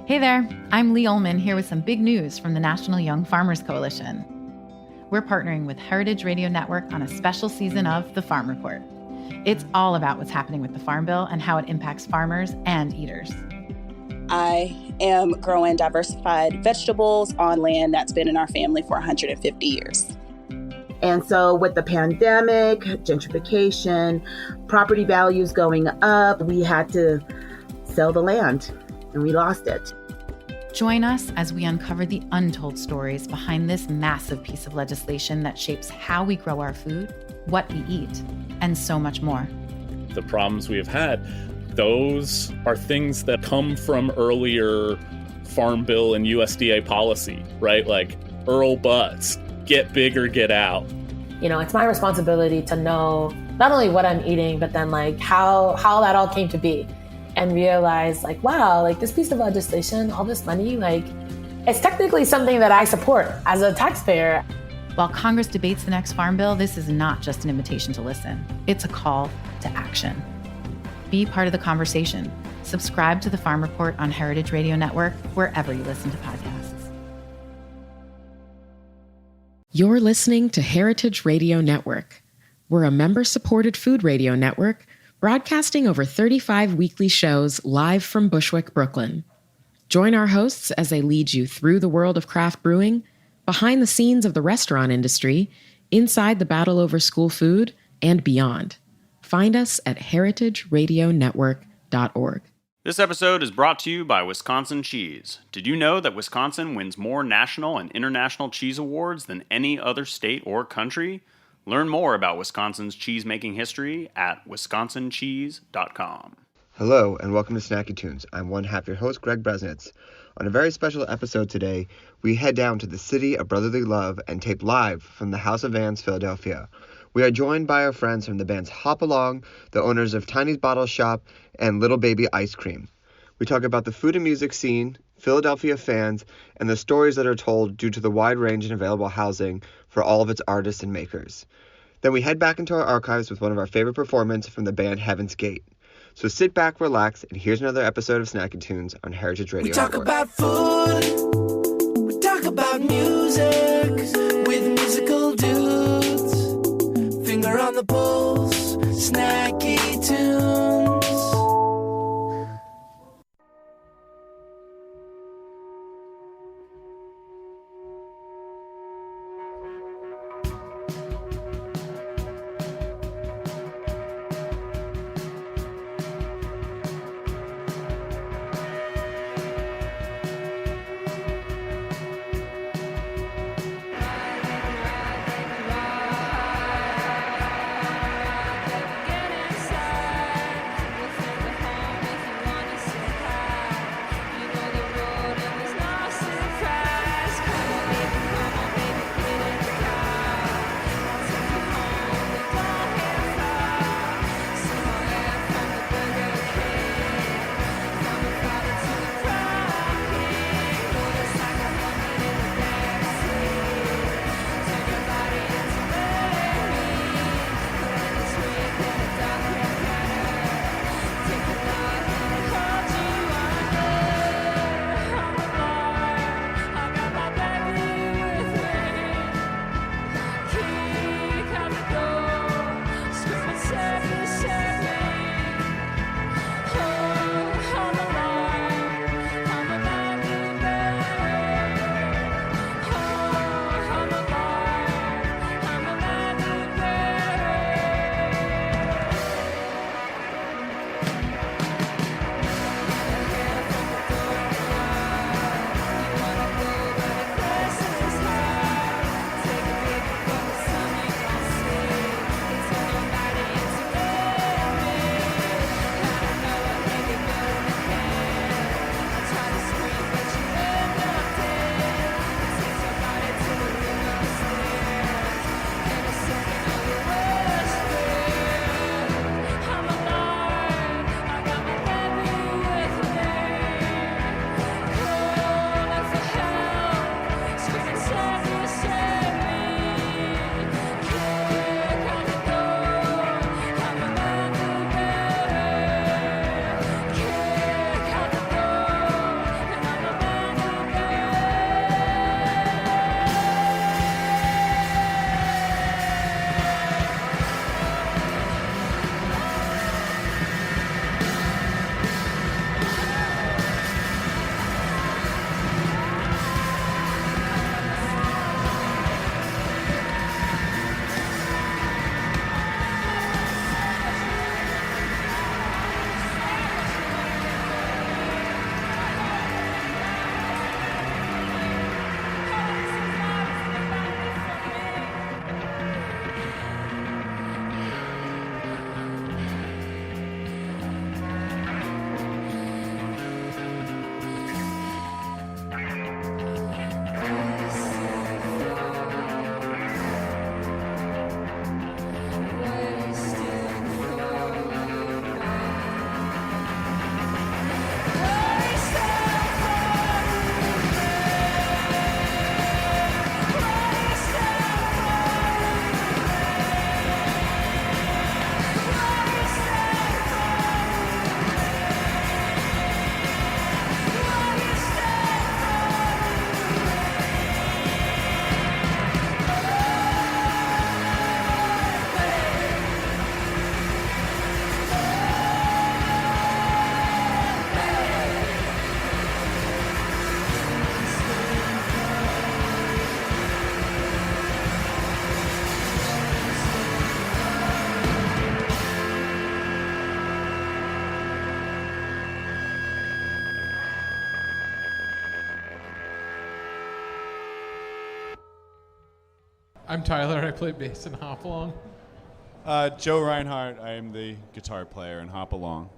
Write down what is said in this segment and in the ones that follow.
Hey there, I'm Lee Ullman here with some big news from the National Young Farmers Coalition. We're partnering with Heritage Radio Network on a special season of The Farm Report. It's all about what's happening with the Farm Bill and how it impacts farmers and eaters. I am growing diversified vegetables on land that's been in our family for 150 years. And so with the pandemic, gentrification, property values going up, we had to sell the land and we lost it. Join us as we uncover the untold stories behind this massive piece of legislation that shapes how we grow our food, what we eat, and so much more. The problems we have had, those are things that come from earlier Farm Bill and USDA policy, right? Like Earl Butz, get big or get out. You know, it's my responsibility to know not only what I'm eating, but then like how that all came to be. And realize like, wow, like this piece of legislation, all this money, like it's technically something that I support as a taxpayer. While Congress debates the next Farm Bill, this is not just an invitation to listen. It's a call to action. Be part of the conversation. Subscribe to the Farm Report on Heritage Radio Network, wherever you listen to podcasts. You're listening to Heritage Radio Network. We're a member-supported food radio network broadcasting over 35 weekly shows live from Bushwick, Brooklyn. Join our hosts as they lead you through the world of craft brewing, behind the scenes of the restaurant industry, inside the battle over school food, and beyond. Find us at heritageradionetwork.org. This episode is brought to you by Wisconsin Cheese. Did you know that Wisconsin wins more national and international cheese awards than any other state or country? Learn more about Wisconsin's cheese-making history at wisconsincheese.com. Hello, and welcome to Snacky Tunes. I'm one half your host, Greg Bresnitz. On a very special episode today, we head down to the city of brotherly love and tape live from the House of Vans, Philadelphia. We are joined by our friends from the bands Hop Along, the owners of Tiny's Bottle Shop, and Little Baby Ice Cream. We talk about the food and music scene, Philadelphia fans, and the stories that are told due to the wide range and available housing for all of its artists and makers. Then we head back into our archives with one of our favorite performances from the band Heaven's Gate. So sit back, relax, and here's another episode of Snacky Tunes on Heritage Radio. We talk about food, we talk about music, with musical dudes, finger on the pulse, Snacky Tunes. I'm Tyler. I play bass in Hop Along. Joe Reinhardt. I am the guitar player in Hop Along.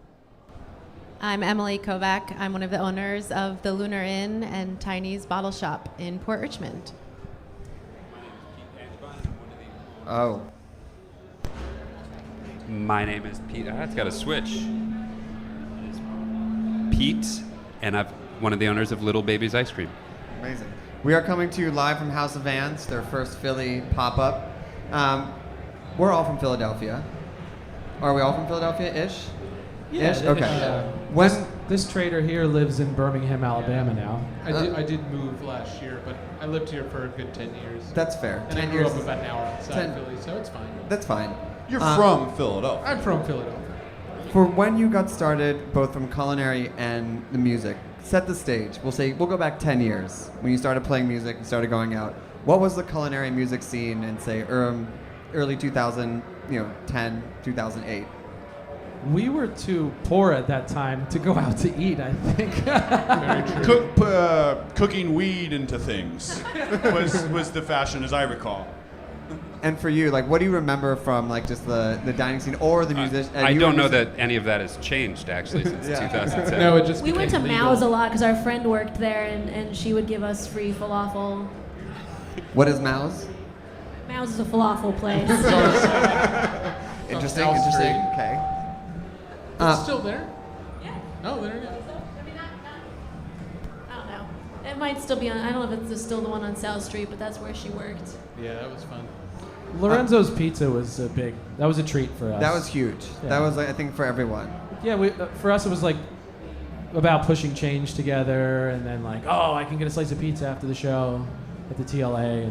I'm Emily Kovac. I'm one of the owners of the Lunar Inn and Tiny's Bottle Shop in Port Richmond. Oh. My name is Pete. It's got a switch. Pete, and I'm one of the owners of Little Baby's Ice Cream. Amazing. We are coming to you live from House of Vans, their first Philly pop-up. We're all from Philadelphia. Are we all from Philadelphia-ish? Yeah. Ish? Okay. This trader here lives in Birmingham, Alabama now. I did move last year, but I lived here for a good 10 years. That's fair. And 10 I grew years up about an hour outside Philly, so it's fine. That's fine. You're from Philadelphia. I'm from Philadelphia. For when you got started, both from culinary and the music, set the stage. We'll go back 10 years. When you started playing music and started going out, what was the culinary music scene in, say, early 2000, 10, 2008? We were too poor at that time to go out to eat, I think. Very true. Cooking weed into things was the fashion, as I recall. And for you, like, what do you remember from, like, just the dining scene or the music? I don't know that any of that has changed, actually, since 2010. No, it just we went to became legal. Mao's a lot because our friend worked there, and she would give us free falafel. What is Mao's? Mao's is a falafel place. Interesting. Okay. It's still there? Yeah. Oh, there it is. I don't know. It might still be on. I don't know if it's still the one on South Street, but that's where she worked. Yeah, that was fun. Lorenzo's Pizza was that was a treat for us. That was huge. Yeah. That was, I think, for everyone. Yeah, for us it was like about pushing change together, and then like, oh, I can get a slice of pizza after the show at the TLA,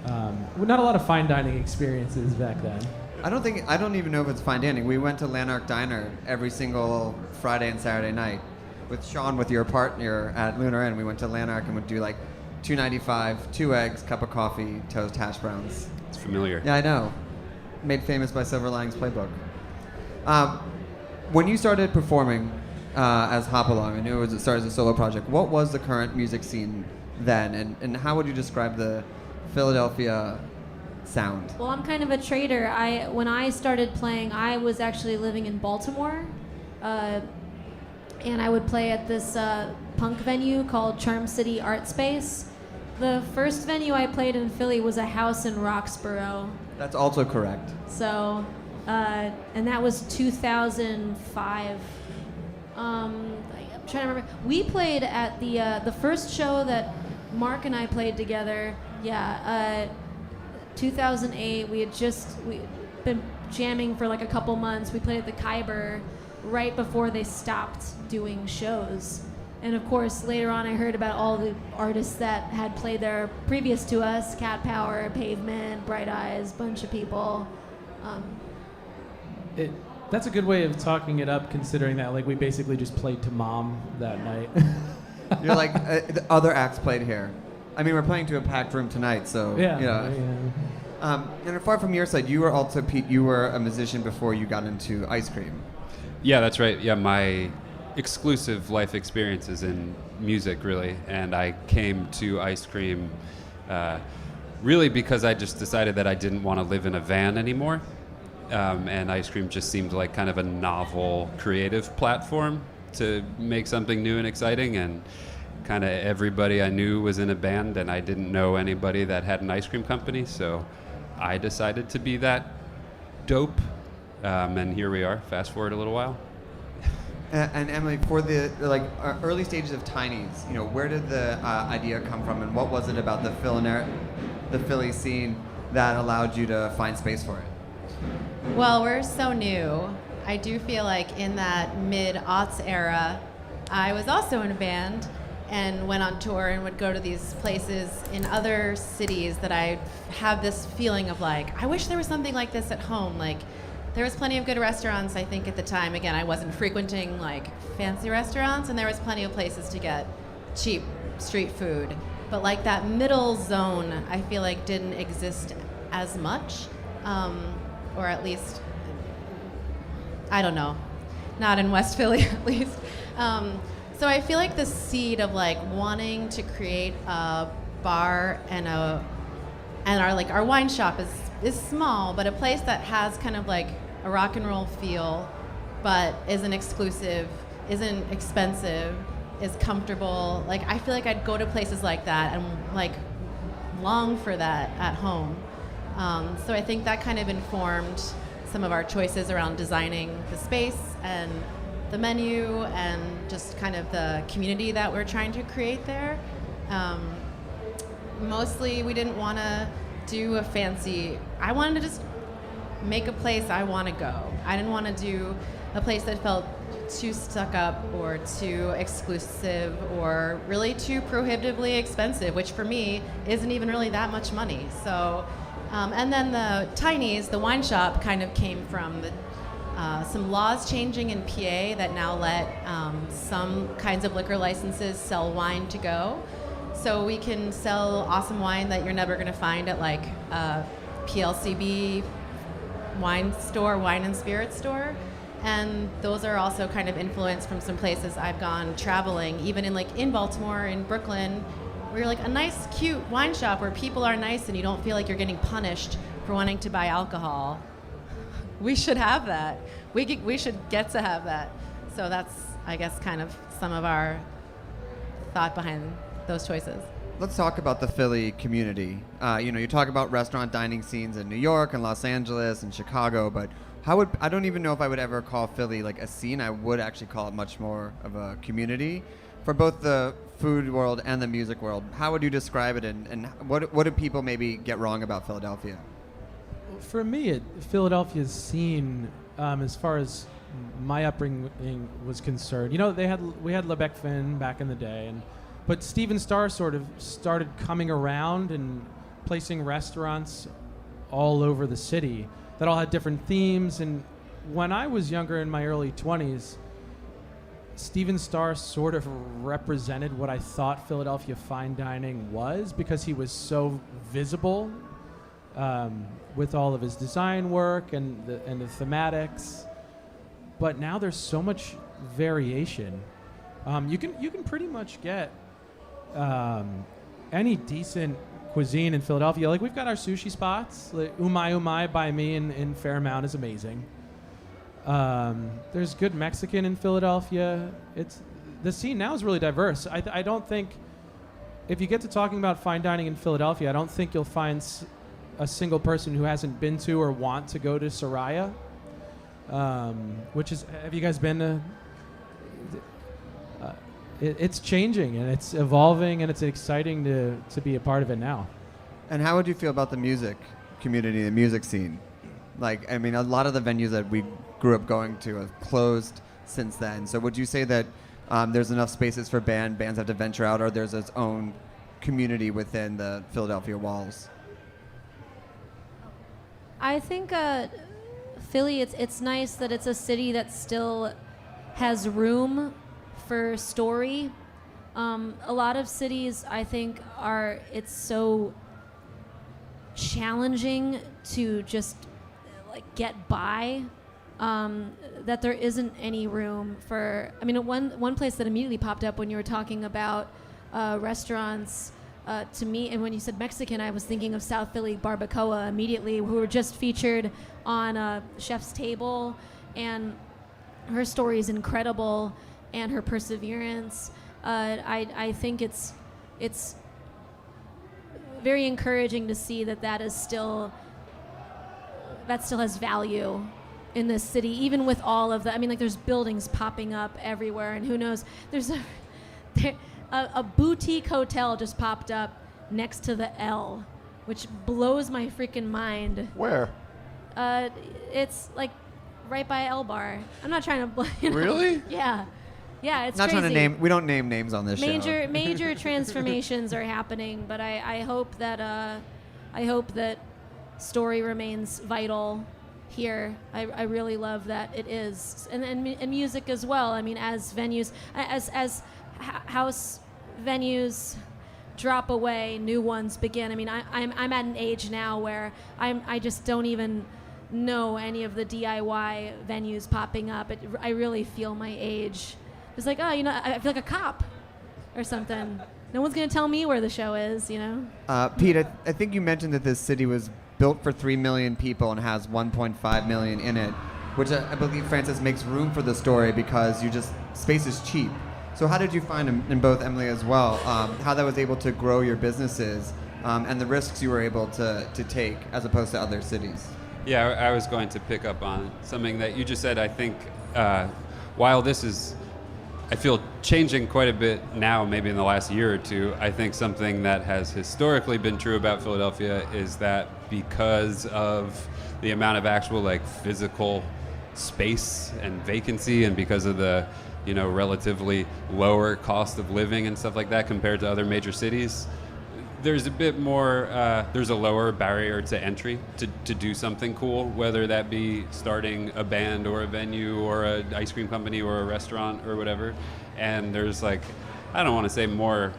and not a lot of fine dining experiences back then. I don't even know if it's fine dining. We went to Lanark Diner every single Friday and Saturday night with Sean, with your partner at Lunar Inn. We went to Lanark and would do like $2.95, 2 eggs, cup of coffee, toast, hash browns. It's familiar. Yeah, I know. Made famous by Silver Linings Playbook. When you started performing as Hop Along, I knew it started as a solo project. What was the current music scene then, and how would you describe the Philadelphia sound? Well, I'm kind of a trader. When I started playing, I was actually living in Baltimore, and I would play at this punk venue called Charm City Art Space. The first venue I played in Philly was a house in Roxborough. That's also correct. So, and that was 2005. I'm trying to remember. We played at the first show that Mark and I played together. 2008. We'd been jamming for like a couple months. We played at the Khyber right before they stopped doing shows. And of course, later on, I heard about all the artists that had played there previous to us: Cat Power, Pavement, Bright Eyes, bunch of people. That's a good way of talking it up, considering that like we basically just played to Mom that night. You're like, the other acts played here. I mean, we're playing to a packed room tonight, so yeah. And apart from your side, you were also, Pete, you were a musician before you got into ice cream. Yeah, that's right. Yeah, my exclusive life experiences in music, really, and I came to ice cream really because I just decided that I didn't want to live in a van anymore, and ice cream just seemed like kind of a novel creative platform to make something new and exciting, and kind of everybody I knew was in a band, and I didn't know anybody that had an ice cream company, so I decided to be that dope, and here we are. Fast forward a little while. And Emily, for the early stages of Tiny's, where did the idea come from, and what was it about the Philly scene that allowed you to find space for it? Well, we're so new. I do feel like in that mid-aughts era, I was also in a band and went on tour and would go to these places in other cities that I have this feeling of like, I wish there was something like this at home. Like, there was plenty of good restaurants, I think, at the time. Again, I wasn't frequenting like fancy restaurants, and there was plenty of places to get cheap street food. But like that middle zone, I feel like didn't exist as much, or at least, I don't know, not in West Philly at least. So I feel like the seed of like wanting to create a bar and a and our wine shop is small, but a place that has kind of like a rock and roll feel, but isn't exclusive, isn't expensive, is comfortable. Like, I feel like I'd go to places like that and like long for that at home. So I think that kind of informed some of our choices around designing the space and the menu and just kind of the community that we're trying to create there. Mostly we didn't want to do a fancy, I wanted to just make a place I want to go. I didn't want to do a place that felt too stuck up or too exclusive or really too prohibitively expensive, which for me isn't even really that much money. So, and then the Tiny's, the wine shop, kind of came from some laws changing in PA that now let some kinds of liquor licenses sell wine to go. So we can sell awesome wine that you're never going to find at like a PLCB wine store, wine and spirit store. And those are also kind of influenced from some places I've gone traveling, even in Baltimore, in Brooklyn, where you're like a nice, cute wine shop where people are nice and you don't feel like you're getting punished for wanting to buy alcohol. We should have that. We should get to have that. So that's, I guess, kind of some of our thought behind those choices. Let's talk about the Philly community. You talk about restaurant dining scenes in New York and Los Angeles and Chicago, but I don't even know if I would ever call Philly like a scene. I would actually call it much more of a community for both the food world and the music world. How would you describe it, and what do people maybe get wrong about Philadelphia? For me, Philadelphia's scene, as far as my upbringing was concerned, we had Lebec Finn back in the day, but Steven Starr sort of started coming around and placing restaurants all over the city that all had different themes. And when I was younger, in my early 20s, Steven Starr sort of represented what I thought Philadelphia fine dining was, because he was so visible with all of his design work and the thematics. But now there's so much variation. You can pretty much get any decent cuisine in Philadelphia. Like, we've got our sushi spots. Like Umai by me in Fairmount is amazing. There's good Mexican in Philadelphia. The scene now is really diverse. I don't think, if you get to talking about fine dining in Philadelphia, I don't think you'll find a single person who hasn't been to or want to go to Soraya, which is, have you guys been to? It's changing and it's evolving and it's exciting to be a part of it now. And how would you feel about the music community, the music scene? Like, I mean, a lot of the venues that we grew up going to have closed since then. So would you say that there's enough spaces for bands have to venture out, or there's its own community within the Philadelphia walls? I think Philly, it's nice that it's a city that still has room for story. A lot of cities, I think, it's so challenging to just like get by, that there isn't any room for, one place that immediately popped up when you were talking about restaurants, to me, and when you said Mexican, I was thinking of South Philly Barbacoa immediately, who were just featured on Chef's Table, and her story is incredible, and her perseverance. I think it's very encouraging to see that still has value in this city, even with all of the, there's buildings popping up everywhere, and who knows, there's a boutique hotel just popped up next to the L, which blows my freaking mind. Where? It's like right by L Bar. I'm not trying to Really? Yeah, it's not crazy. Trying to name. We don't name names on this show. Major transformations are happening, but I hope that story remains vital here. I really love that it is, and music as well. As venues, as house venues drop away, new ones begin. I'm at an age now where I just don't even know any of the DIY venues popping up. I really feel my age. It's like, I feel like a cop or something. No one's going to tell me where the show is, you know? Pete, I think you mentioned that this city was built for 3 million people and has 1.5 million in it, which I believe, Francis, makes room for the story because space is cheap. So how did you find, and both Emily as well, how that was able to grow your businesses and the risks you were able to take as opposed to other cities? Yeah, I was going to pick up on something that you just said. I think while this is, I feel, changing quite a bit now, maybe in the last year or two, I think something that has historically been true about Philadelphia is that because of the amount of actual physical space and vacancy, and because of the relatively lower cost of living and stuff like that compared to other major cities, there's a bit more, there's a lower barrier to entry to do something cool, whether that be starting a band or a venue or an ice cream company or a restaurant or whatever. And there's I don't want to say more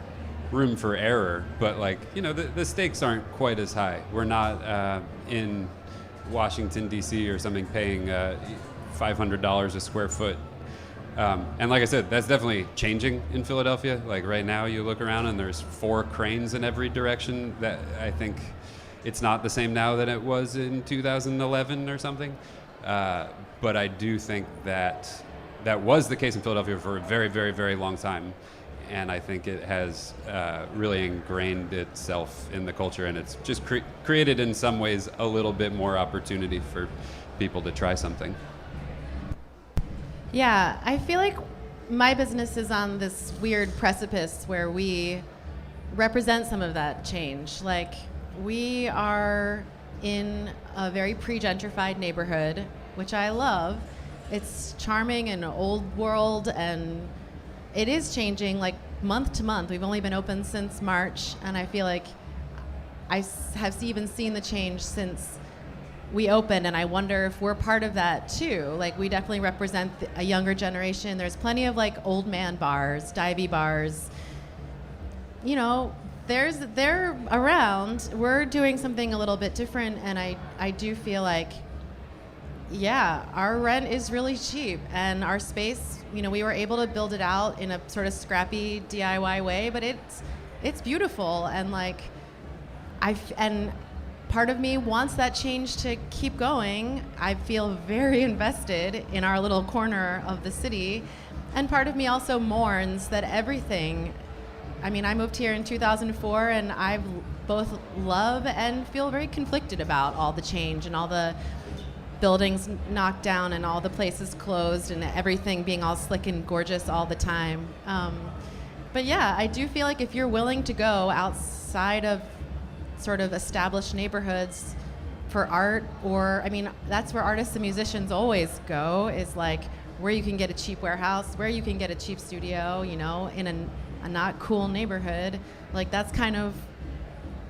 room for error, but the stakes aren't quite as high. We're not in Washington, D.C. or something paying $500 a square foot. And like I said, that's definitely changing in Philadelphia. Right now you look around and there's 4 cranes in every direction. That I think it's not the same now than it was in 2011 or something. But I do think that was the case in Philadelphia for a very, very, very long time. And I think it has really ingrained itself in the culture, and it's just created in some ways a little bit more opportunity for people to try something. Yeah, I feel like my business is on this weird precipice where we represent some of that change. We are in a very pre-gentrified neighborhood, which I love. It's charming and old world, and it is changing month to month. We've only been open since March, and I feel like I have even seen the change since we opened, and I wonder if we're part of that too. We definitely represent a younger generation. There's plenty of old man bars, divey bars. They're around. We're doing something a little bit different, and I do feel our rent is really cheap, and our space, we were able to build it out in a sort of scrappy DIY way, but it's beautiful, and and part of me wants that change to keep going. I feel very invested in our little corner of the city, and part of me also mourns that everything. I moved here in 2004, and I both love and feel very conflicted about all the change and all the buildings knocked down and all the places closed and everything being all slick and gorgeous all the time. But yeah, I do feel if you're willing to go outside of sort of established neighborhoods for art, or that's where artists and musicians always go, is where you can get a cheap warehouse, where you can get a cheap studio, in a not cool neighborhood. That's kind of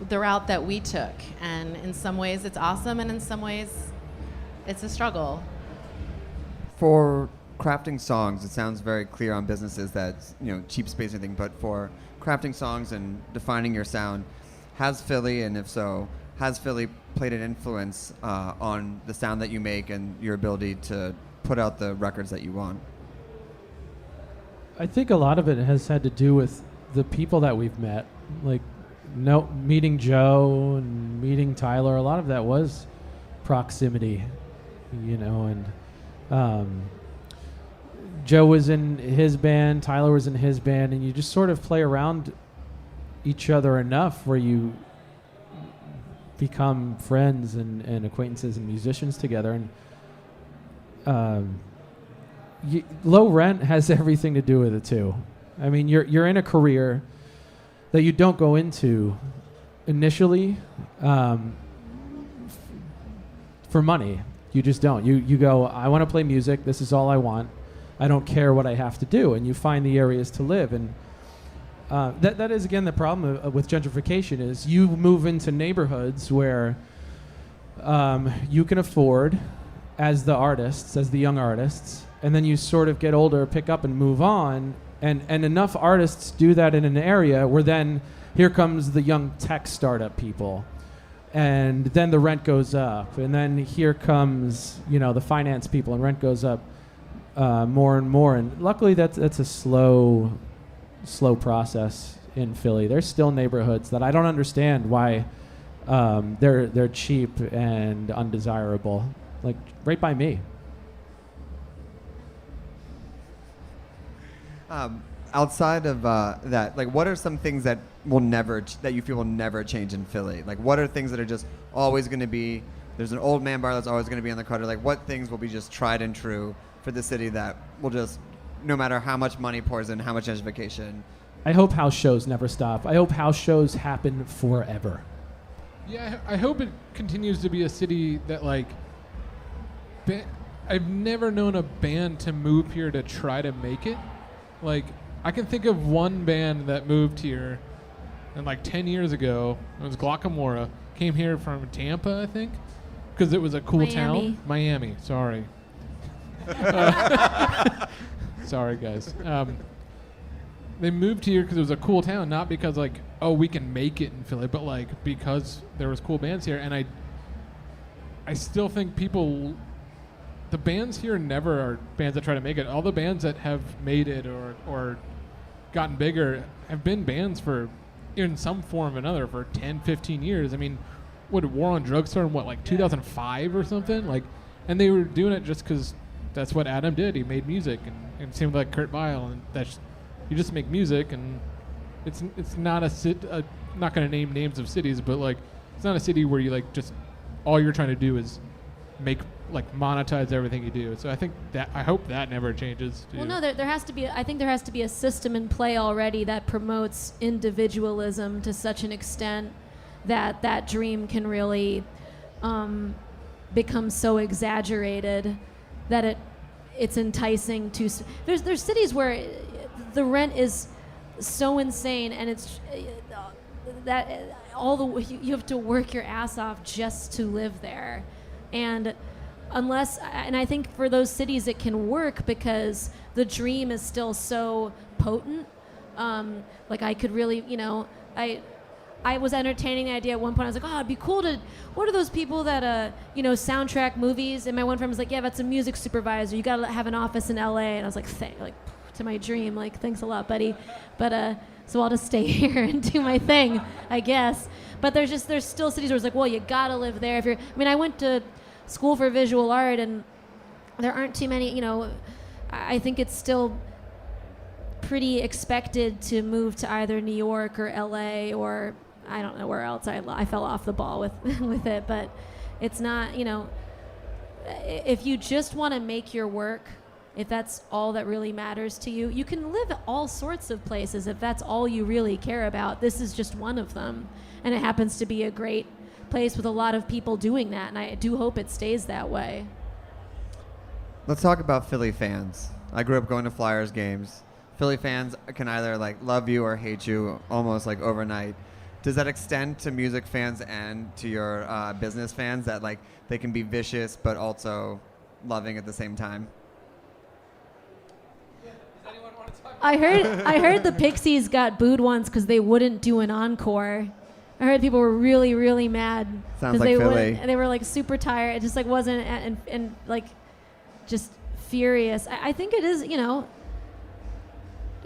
the route that we took, and in some ways it's awesome, and in some ways it's a struggle. For crafting songs, it sounds very clear on businesses that cheap space and everything, but for crafting songs and defining your sound, has Philly, and if so, has Philly played an influence on the sound that you make and your ability to put out the records that you want? I think a lot of it has had to do with the people that we've met. Meeting Joe and meeting Tyler, a lot of that was proximity, and Joe was in his band, Tyler was in his band, and you just sort of play around each other enough where you become friends and acquaintances and musicians together. And low rent has everything to do with it too. You're in a career that you don't go into initially for money. You just don't. You go, I want to play music. This is all I want. I don't care what I have to do. And you find the areas to live. And that is, again, the problem with gentrification is you move into neighborhoods where you can afford, as the artists, as the young artists, and then you sort of get older, pick up and move on. And enough artists do that in an area where then here comes the young tech startup people. And then the rent goes up. And then here comes, the finance people, and rent goes up more and more. And luckily that's a slow process. in Philly. There's still neighborhoods that I don't understand why they're cheap and undesirable, like right by me. Outside of that, like, what are some things that that you feel will never change in Philly? Like, what are things that are just always going to be? There's an old man bar that's always going to be on the corner. Like, what things will be just tried and true for the city that will just, no matter how much money pours in, how much gentrification? I hope house shows never stop. I hope house shows happen forever. Yeah, I hope it continues to be a city that, like, I've never known a band to move here to try to make it. Like, I can think of one band that moved here, and like 10 years ago, it was Glockamora, came here from Tampa, I think, because it was a cool town. Miami, sorry. Sorry, guys. They moved here because it was a cool town, not because, like, oh, we can make it in Philly, but, like, because there was cool bands here. And I still think the bands here never are bands that try to make it. All the bands that have made it or gotten bigger have been bands for, in some form or another, for 10, 15 years. I mean, what, War on Drugs started in, what, like 2005 or something? Like, and they were doing it just because that's what Adam did. He made music, and it seemed like Kurt Vile, and you just make music, and it's not not going to name names of cities, but, like, it's not a city where you, like, just all you're trying to do is monetize everything you do. So I hope that never changes too. Well, no, there has to be. I think there has to be a system in play already that promotes individualism to such an extent that dream can really become so exaggerated that it's enticing to. There's cities where the rent is so insane, and it's that you have to work your ass off just to live there, and I think for those cities it can work because the dream is still so potent. Like, I could really, I was entertaining the idea at one point. I was like, oh, it'd be cool to, what are those people that, soundtrack movies? And my one friend was like, yeah, that's a music supervisor. You got to have an office in LA. And I was like, to my dream, like, thanks a lot, buddy. But, so I'll just stay here and do my thing, I guess. But there's still cities where it's like, well, you got to live there. I went to school for visual art, and there aren't too many, I think it's still pretty expected to move to either New York or LA, or I don't know where else. I fell off the ball with it, but it's not, if you just want to make your work, if that's all that really matters to you, you can live all sorts of places if that's all you really care about. This is just one of them, and it happens to be a great place with a lot of people doing that, and I do hope it stays that way. Let's talk about Philly fans. I grew up going to Flyers games. Philly fans can either, like, love you or hate you almost, like, overnight. Does that extend to music fans and to your business fans, that, like, they can be vicious but also loving at the same time? I heard the Pixies got booed once because they wouldn't do an encore. I heard people were really, really mad. Sounds like Philly. They were, like, super tired. It just, like, wasn't, and like, just furious. I think it is,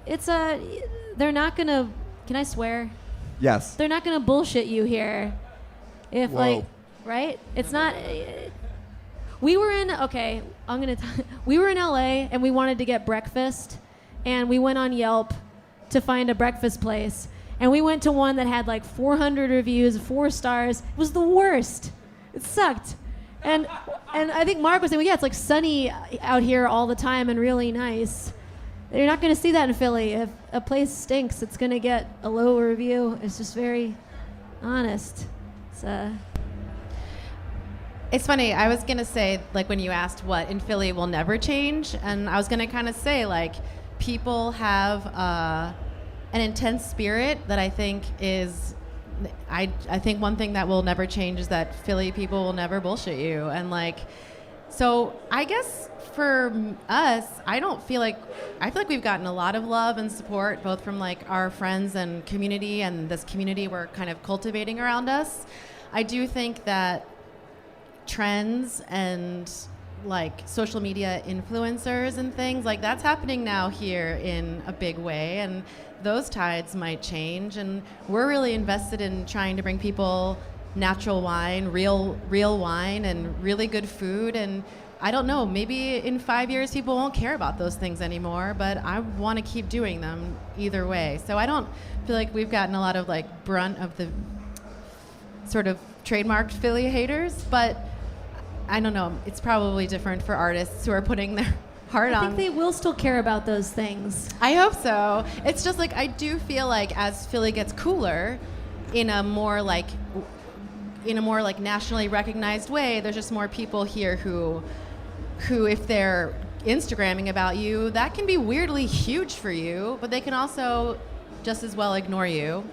it's they're not going to, can I swear? Yes. They're not going to bullshit you here. If, Whoa. like, right? It's not, we were in LA, and we wanted to get breakfast, and we went on Yelp to find a breakfast place. And we went to one that had like 400 reviews, 4 stars. It was the worst. It sucked. And I think Mark was saying, well, yeah, it's like sunny out here all the time and really nice. You're not going to see that in Philly. If a place stinks, it's going to get a low review. It's just very honest. It's funny. I was going to say, like, when you asked what in Philly will never change, and I was going to kind of say, like, people have an intense spirit that I think is, I think one thing that will never change is that Philly people will never bullshit you. And, like, so I guess for us, I feel like we've gotten a lot of love and support, both from, like, our friends and community and this community we're kind of cultivating around us. I do think that trends and like social media influencers and things like that's happening now here in a big way, and those tides might change. And we're really invested in trying to bring people natural wine, real wine, and really good food. And I don't know, maybe in 5 years people won't care about those things anymore, but I want to keep doing them either way. So I don't feel like we've gotten a lot of like brunt of the sort of trademarked Philly haters, but I don't know, it's probably different for artists who are putting their heart on. I think they will still care about those things. I hope so. It's just like I do feel like as Philly gets cooler in a more like nationally recognized way, there's just more people here who if they're Instagramming about you, that can be weirdly huge for you, but they can also just as well ignore you.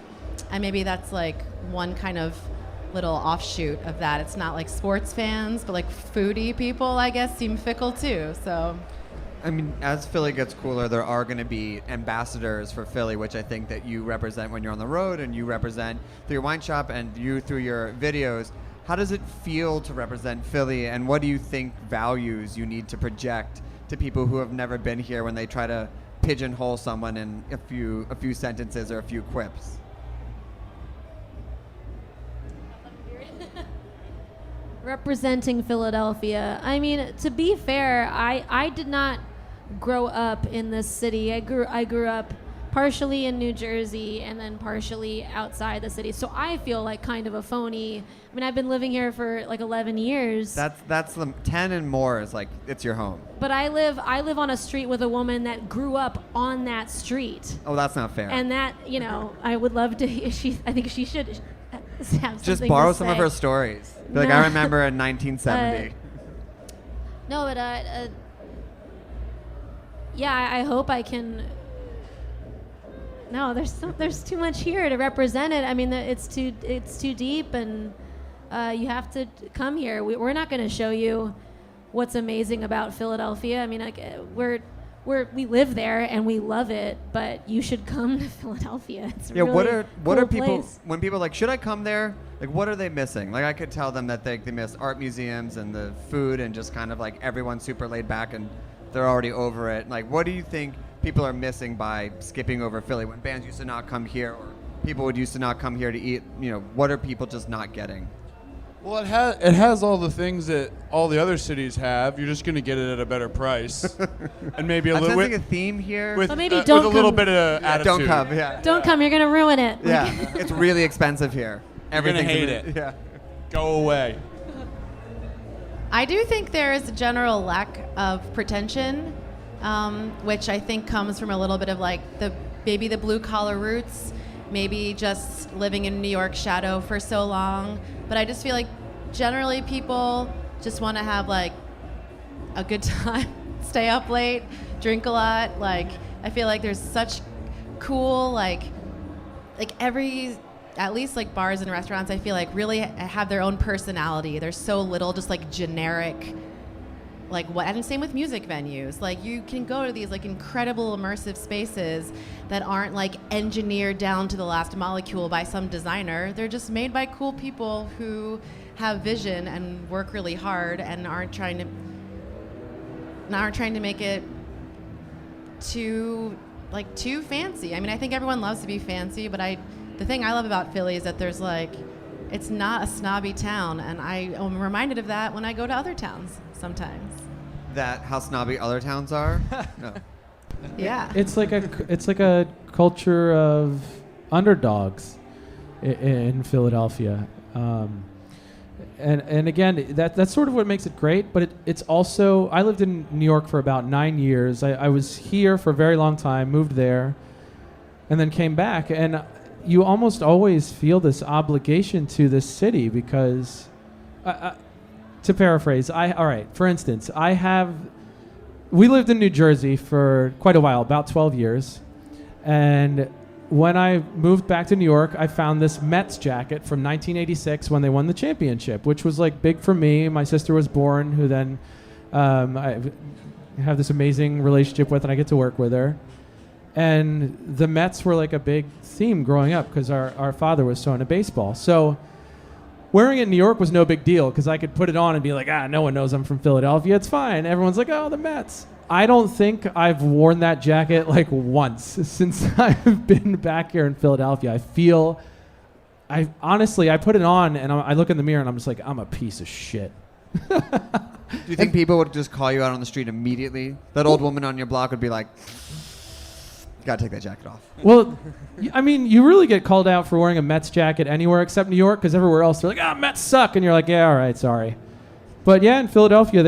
And maybe that's like one kind of little offshoot of that. It's not like sports fans, but like foodie people, I guess, seem fickle too. So I mean, as Philly gets cooler, there are going to be ambassadors for Philly, which I think that you represent when you're on the road, and you represent through your wine shop and you through your videos. How does it feel to represent Philly, and what do you think values you need to project to people who have never been here when they try to pigeonhole someone in a few sentences or a few quips? Representing Philadelphia. I mean, to be fair, I did not grow up in this city. I grew up partially in New Jersey and then partially outside the city. So I feel like kind of a phony. I mean, I've been living here for like 11 years. That's the 10 and more is like it's your home. But I live on a street with a woman that grew up on that street. Oh, that's not fair. And that, you know, I would love to. I think she should have something just borrow to some say. of her stories. No. Like, I remember in 1970. No, but yeah, I hope I can. No, there's too much here to represent it. I mean, it's too deep, and you have to come here. We're not going to show you what's amazing about Philadelphia. I mean, like we live there and we love it, but you should come to Philadelphia. It's Yeah, really what cool are people place. when people are like, should I come there? Like, what are they missing? Like, I could tell them that they miss art museums and the food and just kind of like everyone's super laid back and they're already over it. Like, what do you think people are missing by skipping over Philly when bands used to not come here or people would used to not come here to eat? You know, what are people just not getting? Well, it has all the things that all the other cities have. You're just going to get it at a better price, and maybe a I'm little sensing a theme here. with, But maybe with don't a little come. bit of attitude. Don't come. Yeah. Don't come. You're gonna ruin it. Yeah, it's really expensive here. You're gonna Everything's hate in it. Yeah. Go away. I do think there is a general lack of pretension, which I think comes from a little bit of like maybe the blue collar roots, maybe just living in New York shadow for so long. But I just feel like generally people just want to have like a good time, stay up late, drink a lot. Like I feel like there's such cool like every at least like bars and restaurants I feel like really have their own personality. There's so little just like generic like what, and same with music venues. Like you can go to these like incredible immersive spaces that aren't like engineered down to the last molecule by some designer. They're just made by cool people who have vision and work really hard and aren't trying to make it too fancy. I mean, I think everyone loves to be fancy, but the thing I love about Philly is that there's like, it's not a snobby town, and I am reminded of that when I go to other towns sometimes. That how snobby other towns are? No. Yeah. It's like a culture of underdogs in Philadelphia. And again, that's sort of what makes it great, but it's also, I lived in New York for about 9 years. I was here for a very long time, moved there, and then came back. And you almost always feel this obligation to this city because, to paraphrase, for instance, we lived in New Jersey for quite a while, about 12 years, and when I moved back to New York, I found this Mets jacket from 1986 when they won the championship, which was like big for me. My sister was born, who then I have this amazing relationship with, and I get to work with her. And the Mets were like a big theme growing up because our father was so into baseball. So wearing it in New York was no big deal because I could put it on and be like, no one knows I'm from Philadelphia. It's fine. Everyone's like, oh, the Mets. I don't think I've worn that jacket like once since I've been back here in Philadelphia. I put it on and I look in the mirror and I'm just like, I'm a piece of shit. Do you think people would just call you out on the street immediately? That old woman on your block would be like, you gotta take that jacket off. Well, I mean, you really get called out for wearing a Mets jacket anywhere except New York, because everywhere else they're like, Mets suck, and you're like, yeah, all right, sorry. But yeah, in Philadelphia,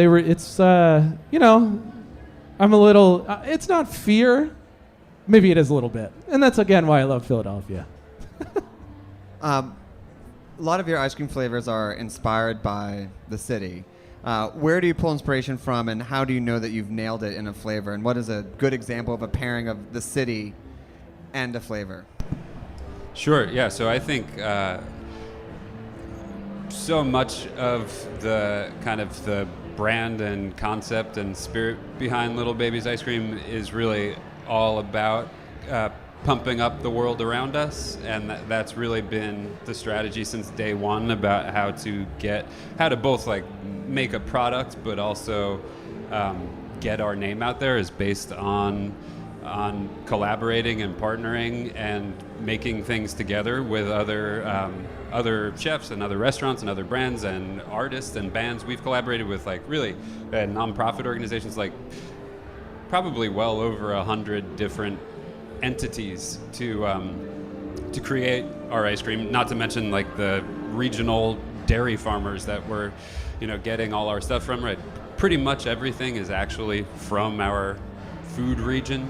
I'm a little, it's not fear. Maybe it is a little bit. And that's, again, why I love Philadelphia. A lot of your ice cream flavors are inspired by the city. Where do you pull inspiration from, and how do you know that you've nailed it in a flavor? And what is a good example of a pairing of the city and a flavor? Sure, yeah. So I think so much of the kind of the brand and concept and spirit behind Little Baby's Ice Cream is really all about pumping up the world around us, and that's really been the strategy since day one about how to both like make a product but also get our name out there is based on collaborating and partnering and making things together with other chefs and other restaurants and other brands and artists and bands. We've collaborated with like really nonprofit organizations, like probably well over 100 different entities to create our ice cream, not to mention like the regional dairy farmers that we're getting all our stuff from. Right, pretty much everything is actually from our food region,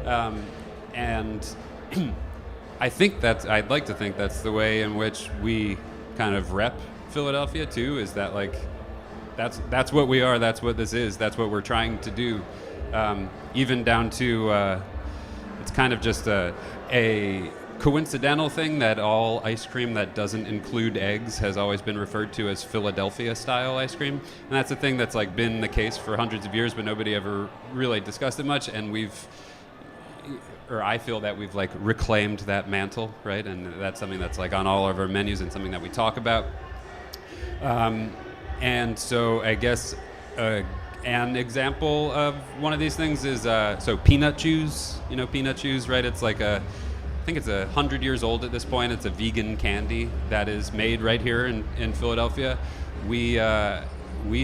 and I'd like to think that's the way in which we kind of rep Philadelphia too, is that like that's what we are, that's what this is, that's what we're trying to do, even down to it's kind of just a coincidental thing that all ice cream that doesn't include eggs has always been referred to as Philadelphia style ice cream, and that's a thing that's like been the case for hundreds of years, but nobody ever really discussed it much, and I feel that we've like reclaimed that mantle, right? And that's something that's like on all of our menus and something that we talk about. And so I guess an example of one of these things is so peanut chews. Peanut chews, right? It's like I think it's 100 years old at this point. It's a vegan candy that is made right here in Philadelphia. We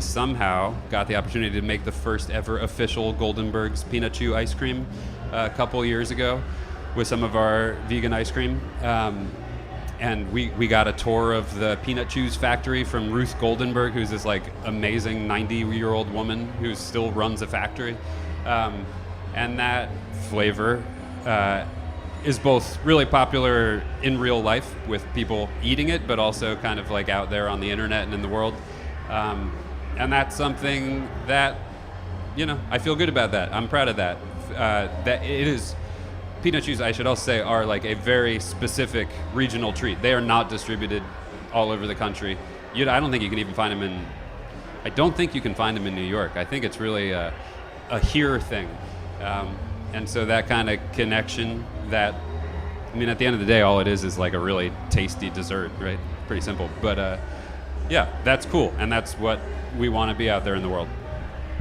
somehow got the opportunity to make the first ever official Goldenberg's peanut chew ice cream a couple years ago with some of our vegan ice cream. And we got a tour of the Peanut Chews factory from Ruth Goldenberg, who's this like amazing 90-year-old woman who still runs a factory. And that flavor is both really popular in real life with people eating it, but also kind of like out there on the internet and in the world. And that's something that, I feel good about that. I'm proud of that. That it is, peanut chews, I should also say, are like a very specific regional treat. They are not distributed all over the country. I don't think you can even find them I don't think you can find them in New York. I think it's really a here thing. And so that kind of connection at the end of the day, all it is like a really tasty dessert, right? Pretty simple. But yeah, that's cool. And that's what we want to be out there in the world.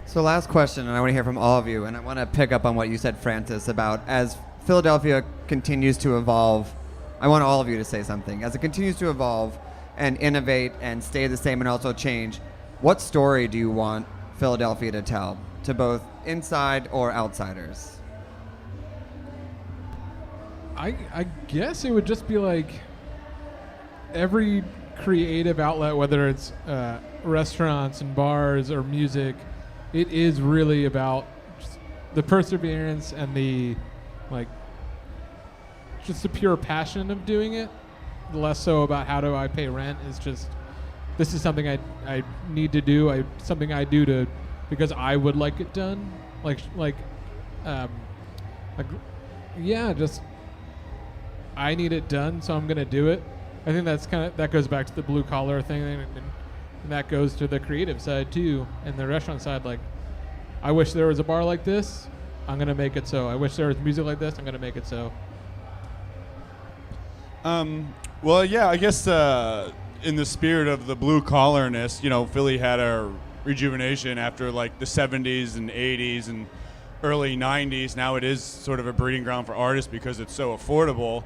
So last question, and I want to hear from all of you, and I want to pick up on what you said, Francis, about as Philadelphia continues to evolve, I want all of you to say something. As it continues to evolve and innovate and stay the same and also change, what story do you want Philadelphia to tell to both inside or outsiders? I guess it would just be like every creative outlet, whether it's restaurants and bars or music, it is really about just the perseverance and the just the pure passion of doing it, less so about how do I pay rent. It's just, this is something I need to do, something I do because I would like it done. Just I need it done, so I'm gonna do it. I think that goes back to the blue collar thing, and that goes to the creative side too, and the restaurant side. Like, I wish there was a bar like this, I'm gonna make it so. I wish there was music like this, I'm gonna make it so. Well, yeah, I guess in the spirit of the blue collarness, Philly had a rejuvenation after like the 70s and 80s and early 90s. Now it is sort of a breeding ground for artists because it's so affordable.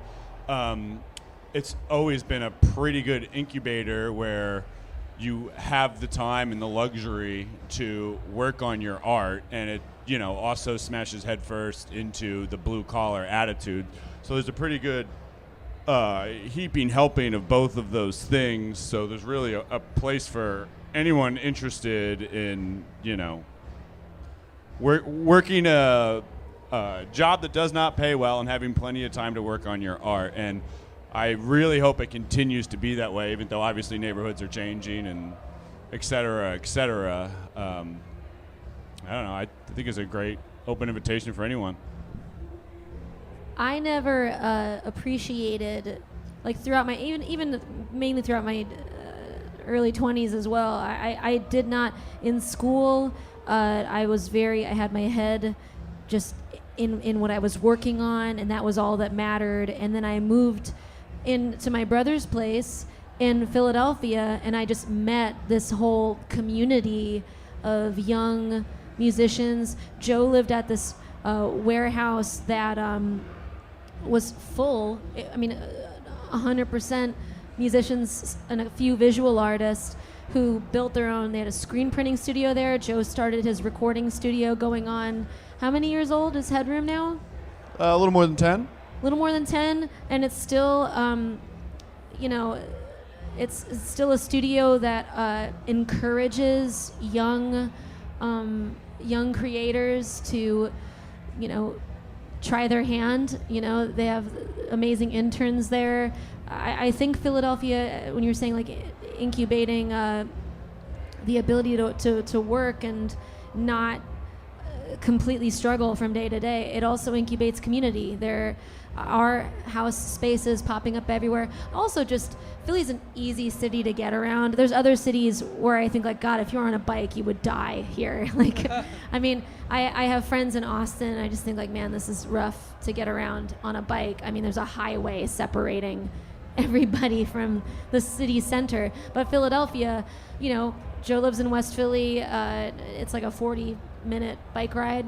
It's always been a pretty good incubator where you have the time and the luxury to work on your art, and it also smashes headfirst into the blue collar attitude. So there's a pretty good helping of both of those things. So there's really a place for anyone interested in working a job that does not pay well and having plenty of time to work on your art. And I really hope it continues to be that way, even though obviously neighborhoods are changing and et cetera, et cetera. I don't know. I think it's a great open invitation for anyone. I never appreciated, like throughout my, even mainly throughout my early 20s as well, I did not, in school, I had my head just in what I was working on, and that was all that mattered. And then I moved into my brother's place in Philadelphia, and I just met this whole community of young musicians. Joe lived at this warehouse that was full. 100% musicians and a few visual artists who built their own. They had a screen printing studio there. Joe started his recording studio going on. How many years old is Headroom now? A little more than 10. A little more than 10, and it's still, it's still a studio that encourages young creators to, try their hand. They have amazing interns there. I think Philadelphia, when you're saying like incubating the ability to work and not completely struggle from day to day, it also incubates community. There are house spaces popping up everywhere. Also, just Philly's an easy city to get around. There's other cities where I think, like, God, if you're on a bike, you would die here. I have friends in Austin. I just think, like, man, this is rough to get around on a bike. There's a highway separating everybody from the city center. But Philadelphia, Joe lives in West Philly. It's like a 40-minute bike ride,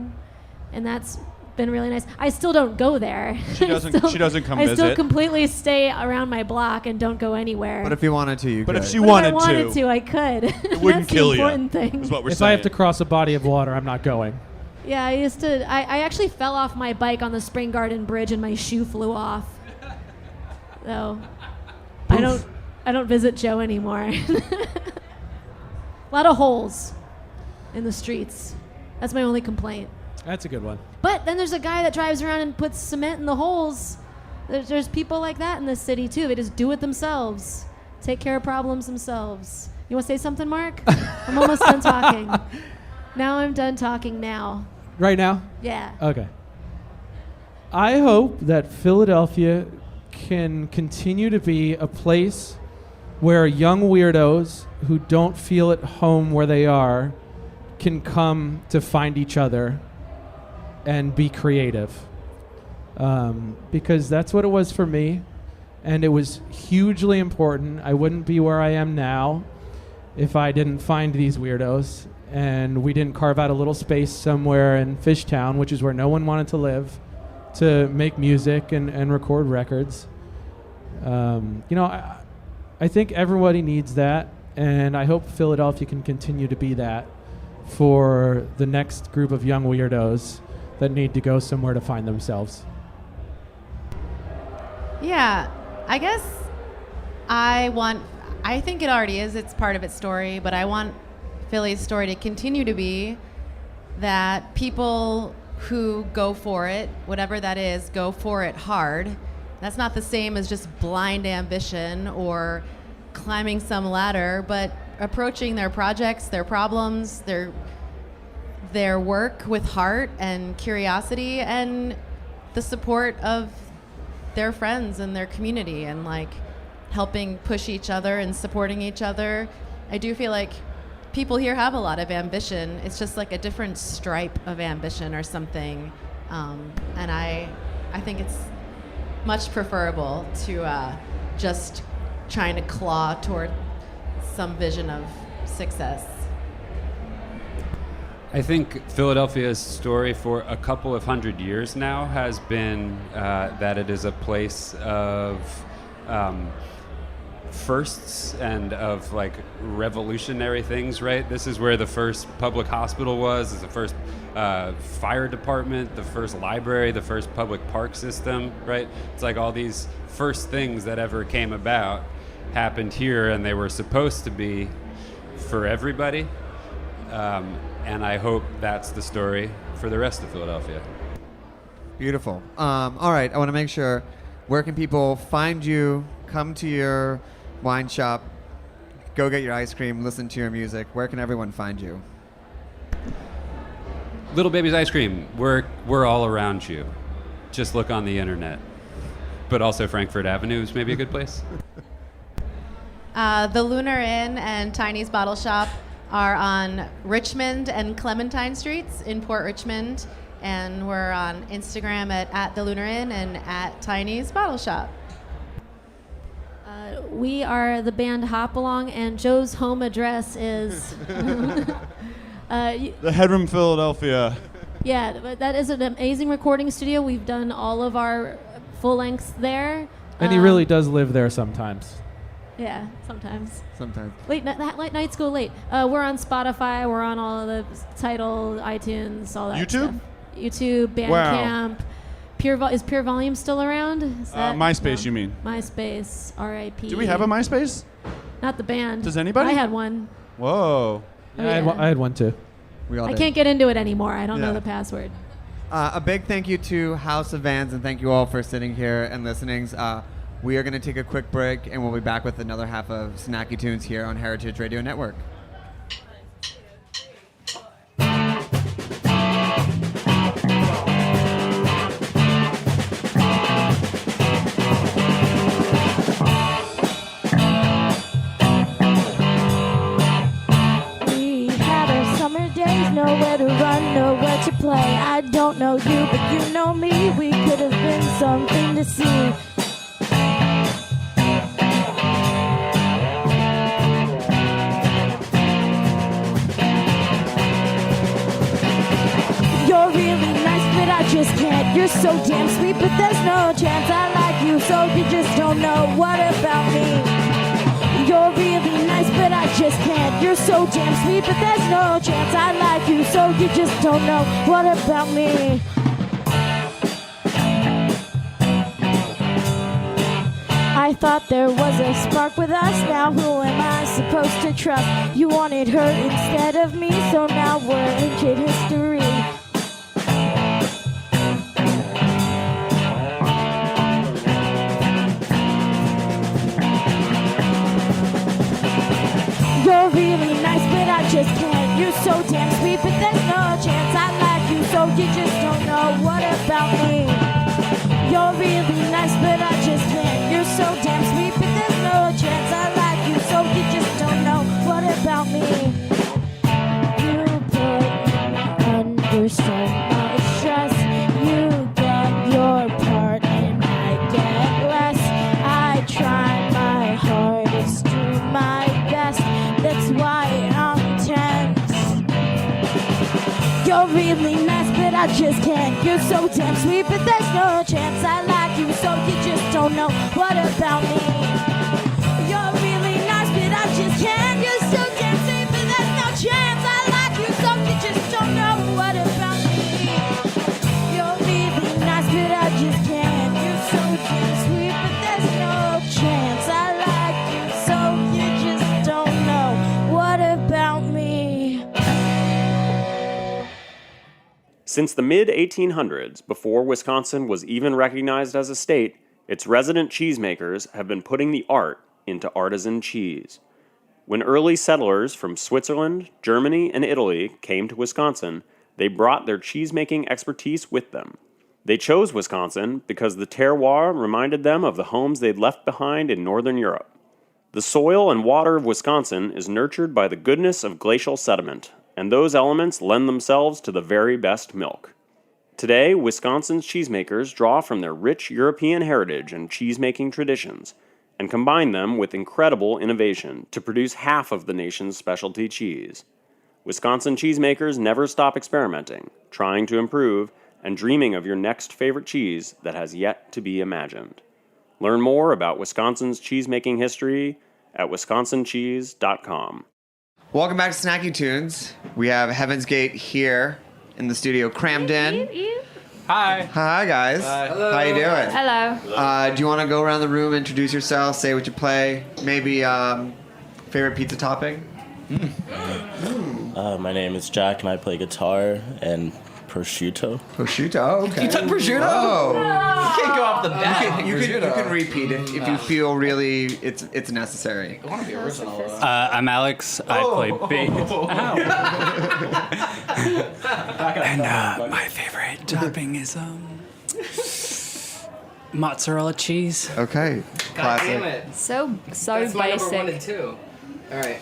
and that's been really nice. I still don't go there. She doesn't come visit. I still completely stay around my block and don't go anywhere. But if you wanted to, you could. But if she wanted to, I could. It wouldn't kill you. That's the important thing. Is what we're If saying. I have to cross a body of water, I'm not going. Yeah, I actually fell off my bike on the Spring Garden Bridge and my shoe flew off. So I don't visit Joe anymore. A lot of holes in the streets. That's my only complaint. That's a good one. But then there's a guy that drives around and puts cement in the holes. There's people like that in this city too. They just do it themselves. Take care of problems themselves. You want to say something, Mark? I'm almost done talking. Now I'm done talking now. Right now? Yeah. Okay. I hope that Philadelphia can continue to be a place where young weirdos who don't feel at home where they are can come to find each other and be creative. Because that's what it was for me, and it was hugely important. I wouldn't be where I am now if I didn't find these weirdos, and we didn't carve out a little space somewhere in Fishtown, which is where no one wanted to live, to make music and record records. I think everybody needs that, and I hope Philadelphia can continue to be that for the next group of young weirdos that need to go somewhere to find themselves. Yeah, I guess I think it already is, it's part of its story, but I want Philly's story to continue to be that people who go for it, whatever that is, go for it hard. That's not the same as just blind ambition or climbing some ladder, but approaching their projects, their problems, their work with heart and curiosity and the support of their friends and their community, and like helping push each other and supporting each other. I do feel like people here have a lot of ambition. It's just like a different stripe of ambition or something. And I think it's much preferable to just trying to claw toward some vision of success? I think Philadelphia's story for a couple of hundred years now has been that it is a place of firsts and of like revolutionary things, right? This is where the first public hospital was, it's the first fire department, the first library, the first public park system, right? It's like all these first things that ever came about happened here, and they were supposed to be for everybody. And I hope that's the story for the rest of Philadelphia. Beautiful. All right, I want to make sure, where can people find you, come to your wine shop, go get your ice cream, listen to your music? Where can everyone find you? Little Baby's Ice Cream, we're all around you. Just look on the internet. But also Frankfurt Avenue is maybe a good place. The Lunar Inn and Tiny's Bottle Shop are on Richmond and Clementine Streets in Port Richmond, and we're on Instagram at the Lunar Inn and at Tiny's Bottle Shop. We are the band Hop Along, and Joe's home address is The Headroom, Philadelphia. Yeah, but that is an amazing recording studio. We've done all of our full lengths there. And he really does live there sometimes. Yeah, sometimes. Sometimes. Late nights go late. We're on Spotify. We're on all of the Tidal, iTunes, all that YouTube? stuff. YouTube, Bandcamp. Is Pure Volume still around? Is that, MySpace, you mean? MySpace, R.I.P. Do we have a MySpace? Not the band. Does anybody? I had one. Whoa. Yeah, I had one too. We all I did. can't get into it anymore. I don't Yeah. know the password. A big thank you to House of Vans, and thank you all for sitting here and listening. We are going to take a quick break, and we'll be back with another half of Snacky Tunes here on Heritage Radio Network. We had our summer days, nowhere to run, nowhere to play. I don't know you, but you know me. We could have been something to see. You're really nice, but I just can't. You're so damn sweet, but there's no chance I like you, so you just don't know what about me. You're really nice, but I just can't. You're so damn sweet, but there's no chance I like you, so you just don't know what about me. I thought there was a spark with us. Now who am I supposed to trust? You wanted her instead of me, so now we're ancient history. You're really nice, but I just can't. You're so damn sweet, but there's no chance I like you, so you just don't know what about me. You're really nice, but I just can't. You're so damn sweet, but there's no chance I like you, so you just don't know what about me. You put under so much stress. You get your part and I get less. I try my hardest, do my best. That's why I'm tense. You're really nice, but I just can't. You're so damn sweet, but there's no chance I like you, so you just don't know what about me. You're really nice, but I just can't. You're so damn sweet, but there's no chance I like you, so you just don't know what about me. You're really nice, but I just can't. You're so damn sweet, but there's no chance I like you, so you just don't know what about me. Since the mid-1800s, before Wisconsin was even recognized as a state, its resident cheesemakers have been putting the art into artisan cheese. When early settlers from Switzerland, Germany, and Italy came to Wisconsin, they brought their cheesemaking expertise with them. They chose Wisconsin because the terroir reminded them of the homes they'd left behind in Northern Europe. The soil and water of Wisconsin is nurtured by the goodness of glacial sediment, and those elements lend themselves to the very best milk. Today, Wisconsin's cheesemakers draw from their rich European heritage and cheesemaking traditions, and combine them with incredible innovation to produce half of the nation's specialty cheese. Wisconsin cheesemakers never stop experimenting, trying to improve, and dreaming of your next favorite cheese that has yet to be imagined. Learn more about Wisconsin's cheesemaking history at wisconsincheese.com. Welcome back to Snacky Tunes. We have Heaven's Gate here in the studio, crammed in. Hi. Hi, guys. Hi. Hello. How you doing? Hello. Do you want to go around the room, introduce yourself, say what you play, maybe favorite pizza topping? My name is Jack, and I play guitar and prosciutto. Prosciutto, okay. You took prosciutto? Oh. You can't go off the bat. You can repeat if you feel really it's necessary. I want to be original. I'm Alex. I play bass. And my favorite topping is mozzarella cheese. Okay. Classic. Damn it. So That's my number basic. 1 and 2. All right.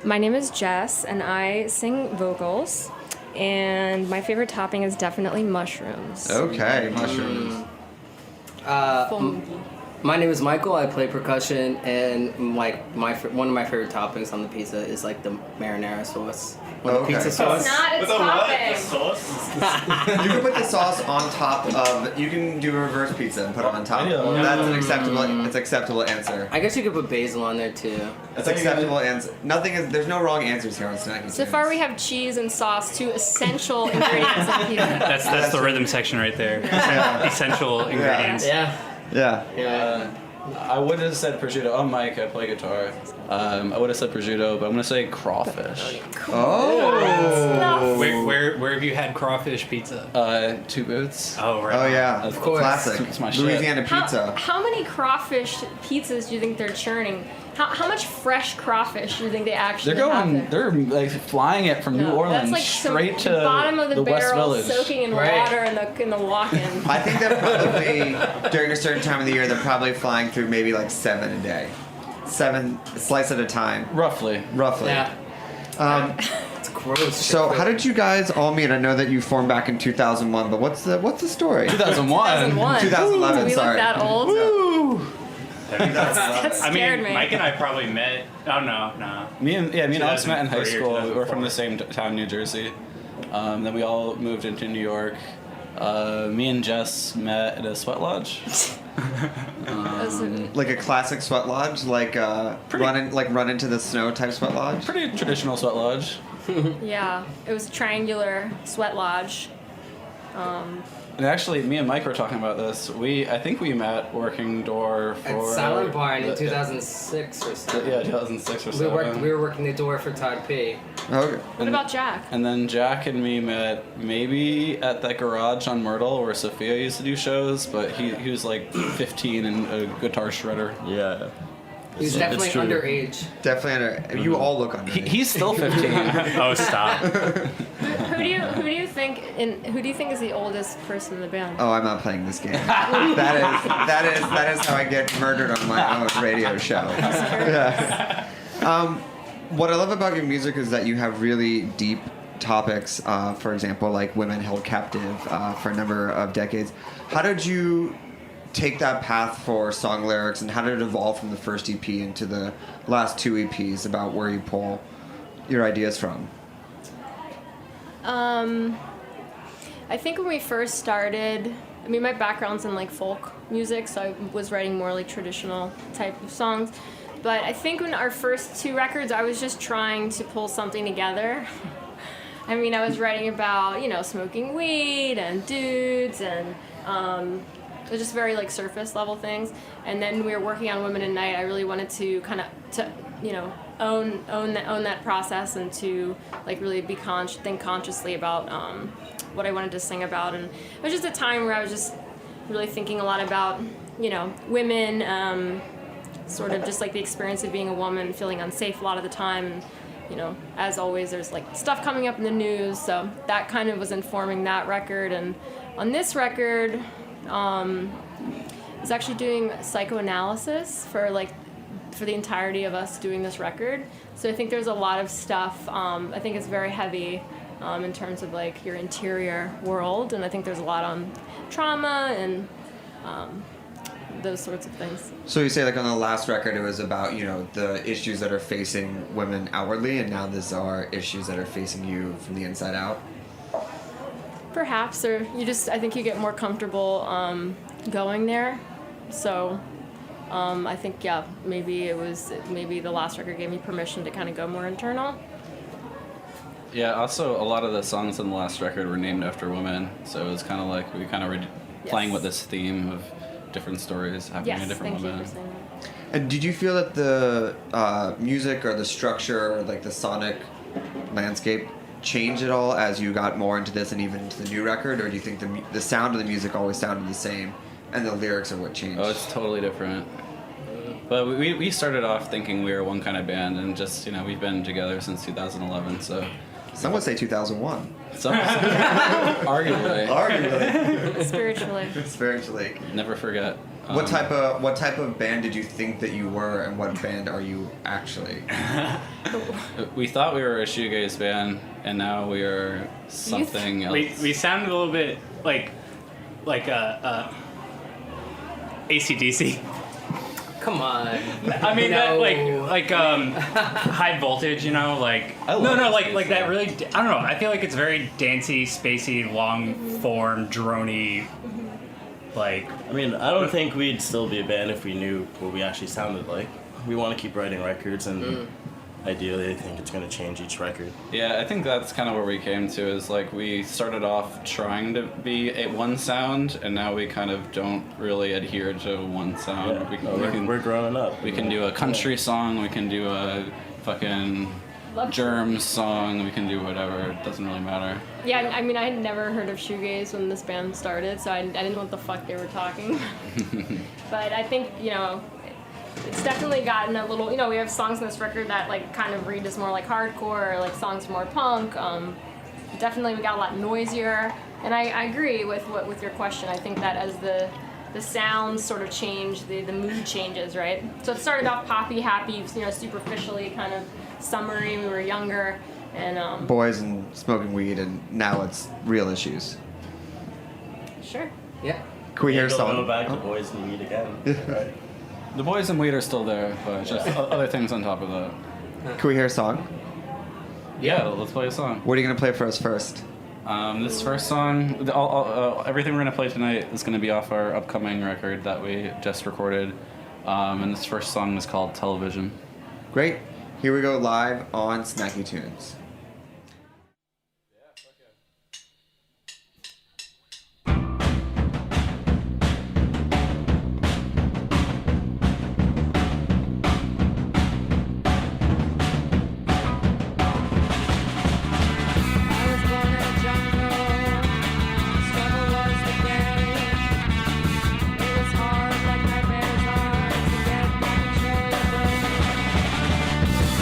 My name is Jess, and I sing vocals. And my favorite topping is definitely mushrooms. Okay, mushrooms. My name is Michael. I play percussion, and like one of my favorite toppings on the pizza is like the marinara sauce. Or the pizza sauce. It's not. It's topping. You can put the sauce on top of. You can do a reverse pizza and put it on top. That's an acceptable. It's acceptable answer. I guess you could put basil on there too. That's acceptable answer. Nothing is. There's no wrong answers here on Snacky. So far, we have cheese and sauce, 2 essential ingredients of pizza. That's the rhythm section right there. Essential ingredients. Yeah. I would have said prosciutto. I'm Mike. I play guitar. I would have said prosciutto, but I'm gonna say crawfish. Oh. Where have you had crawfish pizza? Two Boots. Oh right. Oh yeah. Of course. Classic. It's my Louisiana shit. pizza. How many crawfish pizzas do you think they're churning? How much fresh crawfish do you think they actually have there? They're like flying it from New Orleans That's like straight to bottom of the West barrel, Village. soaking in water in the walk-in. I think that probably during a certain time of the year they're probably flying through maybe like 7 a day, 7 slice at a time. Roughly. Yeah. It's gross. So how did you guys all meet? I know that you formed back in 2001, but what's the story? 2001. 2011. Do we Sorry. look that old? Woo! That scared me. Mike and I probably met. Oh no. Me and Alex met in high 2003 or school. We were 2004. from the same town, New Jersey. Then we all moved into New York. Me and Jess met at a sweat lodge. Like a classic sweat lodge, like run into the snow type sweat lodge. Pretty traditional sweat lodge. Yeah, it was a triangular sweat lodge. And actually, me and Mike were talking about this. I think we met working door for At Silent Barn in 2006 or so. Yeah, 2006 or so. We were working the door for Todd P. Okay. What about Jack? And then Jack and me met maybe at that garage on Myrtle where Sophia used to do shows, but he was like 15 and a guitar shredder. Yeah. He's definitely underage. Definitely under. You all look underage. He's still 15. Oh, stop. Who do you think is the oldest person in the band? Oh, I'm not playing this game. that is how I get murdered on my own radio show. Yeah. What I love about your music is that you have really deep topics. For example, like women held captive for a number of decades. How did you take that path for song lyrics, and how did it evolve from the first EP into the last 2 EPs about where you pull your ideas from? I think when we first started, I mean, my background's in like folk music, so I was writing more like traditional type of songs. But I think when our first 2 records, I was just trying to pull something together. I mean, I was writing about, smoking weed and dudes and it was just very like surface level things. And then we were working on Women at Night. I really wanted to kind of own that process and to like really think consciously about what I wanted to sing about. And it was just a time where I was just really thinking a lot about women, sort of just like the experience of being a woman, feeling unsafe a lot of the time. And, as always, there's like stuff coming up in the news, so that kind of was informing that record. And on this record, I was actually doing psychoanalysis for the entirety of us doing this record. So I think there's a lot of stuff. I think it's very heavy in terms of like your interior world, and I think there's a lot on trauma and those sorts of things. So you say like on the last record it was about, you know, the issues that are facing women outwardly, and now these are issues that are facing you from the inside out? Perhaps, or I think you get more comfortable going there. So I think, yeah, maybe the last record gave me permission to kind of go more internal. Yeah, also a lot of the songs on the last record were named after women, so it was kind of like we kind of were playing with this theme of different stories happening to different women. Yes, thank you for saying that. And did you feel that the music or the structure or like the sonic landscape changed at all as you got more into this and even into the new record, or do you think the sound of the music always sounded the same and the lyrics are what changed? Oh, it's totally different. But we started off thinking we were one kind of band, and just, you know, we've been together since 2011, so... Some would say 2001. Arguably. Spiritually. Never forget. What type of band did you think that you were, and what band are you actually? We thought we were a shoegaze band, and now we are something else. We sound a little bit like AC/DC. Come on. I mean, No. like high voltage, you know, like like that really. I don't know. I feel like it's very dancey, spacey, long form, droney. Like, I mean, I don't think we'd still be a band if we knew what we actually sounded like. We want to keep writing records, and ideally, I think it's going to change each record. Yeah, I think that's kind of where we came to, is like we started off trying to be one sound, and now we kind of don't really adhere to one sound. Yeah. We're growing up. We can do a country song, we can do a fucking germ song, we can do whatever, it doesn't really matter. Yeah, I mean, I had never heard of shoegaze when this band started, so I didn't know what the fuck they were talking. But I think, you know, it's definitely gotten a little, you know, we have songs on this record that like kind of read as more like hardcore, or like songs more punk. Definitely we got a lot noisier, and I agree with your question. I think that as the sounds sort of change, the mood changes, right? So it started off poppy, happy, you know, superficially kind of summery. We were younger, and Boys and smoking weed, and now it's real issues. Sure. Yeah. Can we hear a song? Go back to Boys and Weed again. Right. The Boys and Weed are still there, but just other things on top of that. Can we hear a song? Yeah, let's play a song. What are you going to play for us first? This first song, everything we're going to play tonight is going to be off our upcoming record that we just recorded. And this first song is called Television. Great. Here we go live on Snacky Tunes.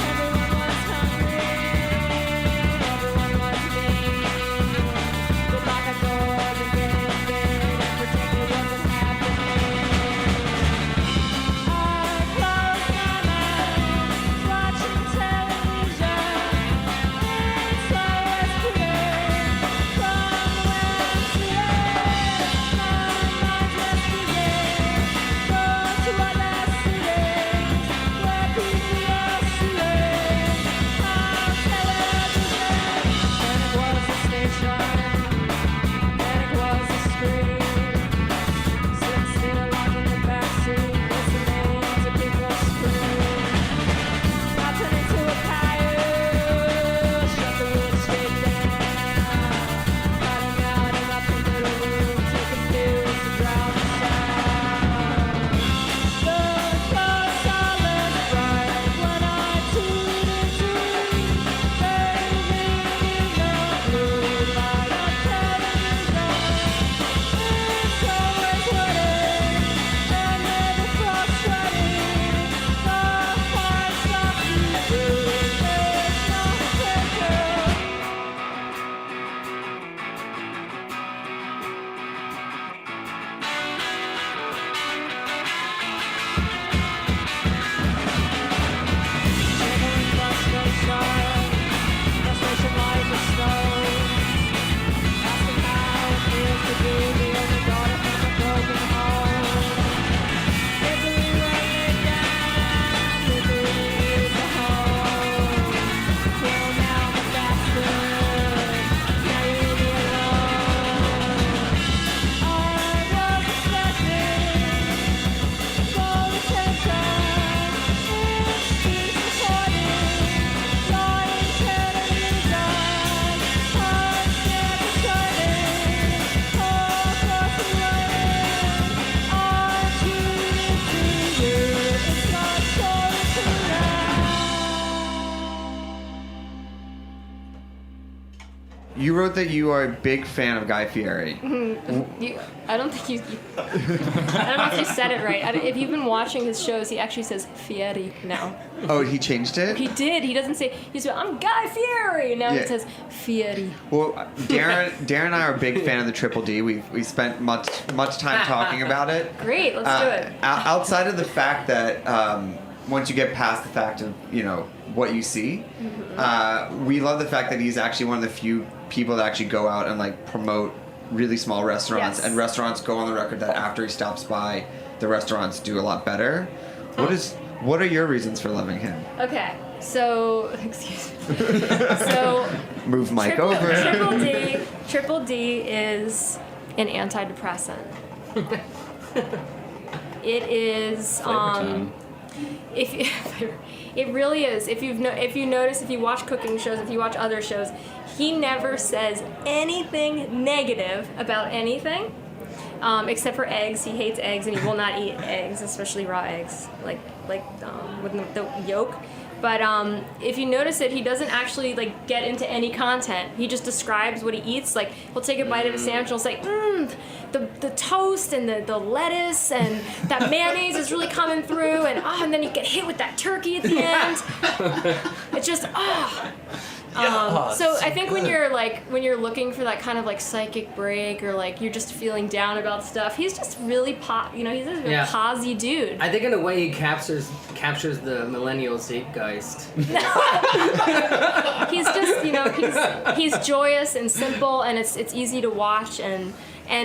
Everyone was hungry. wrote that you are a big fan of Guy Fieri. I don't think I don't know if you said it right. If you've been watching his shows, he actually says Fieri now. Oh, he changed it? He did. He doesn't say, I'm Guy Fieri. Now Yeah. he says Fieri. Well, Darren and I are a big fan of the Triple D. We spent much time talking about it. Great, let's do it. Outside of the fact that once you get past the fact of what you see, we love the fact that he's actually one of the few people that actually go out and like promote really small restaurants, Yes. and restaurants go on the record that after he stops by, the restaurants do a lot better. What are your reasons for loving him? Okay, so, excuse me. So, Move Mike over. Triple D is an antidepressant. It is, it really is. If you notice, if you watch cooking shows, if you watch other shows, he never says anything negative about anything, except for eggs. He hates eggs, and he will not eat eggs, especially raw eggs, like with the yolk. But if you notice it, he doesn't actually like get into any content. He just describes what he eats. Like he'll take a bite of a sandwich and he'll say, the toast and the lettuce and that mayonnaise is really coming through, and then you get hit with that turkey at the end. It's just so I think when you're looking for that kind of like psychic break, or like you're just feeling down about stuff, he's just really he's a real posy dude. I think in a way he captures the millennial zeitgeist. He's just he's joyous and simple, and it's easy to watch, and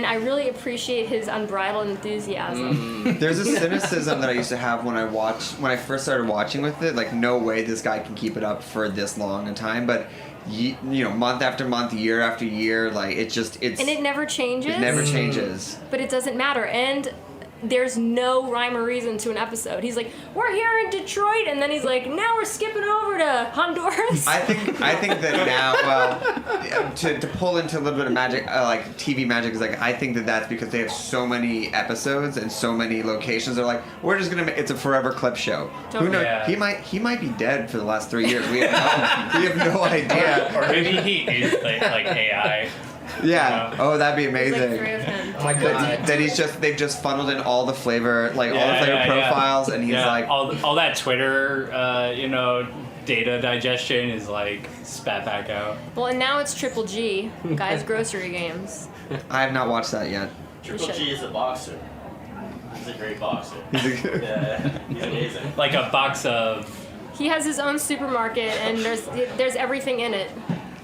I really appreciate his unbridled enthusiasm. There's a cynicism that I used to have when I first started watching with it. Like, no way this guy can keep it up for this long a time. But month after month, year after year, like it's and it never changes. It never changes. But it doesn't matter, and there's no rhyme or reason to an episode. He's like, we're here in Detroit, and then he's like, now we're skipping over to Honduras. I think that now, well, to pull into a little bit of magic, like TV magic, is like, I think that's because they have so many episodes and so many locations. They're like, we're just gonna it's a forever clip show. Who knows? Yeah. He might be dead for the last 3 years. We have no idea. Or maybe he is like AI. Yeah. Oh, that'd be amazing. There's like 3 of him. Oh my god. That they've just funneled in all the flavor, like all the flavor profiles, and he's like all that Twitter, data digestion is like spat back out. Well, and now it's Triple G, Guy's Grocery Games. I have not watched that yet. Triple G is a boxer. He's a great boxer. He's amazing. Like a box of. He has his own supermarket, and there's everything in it.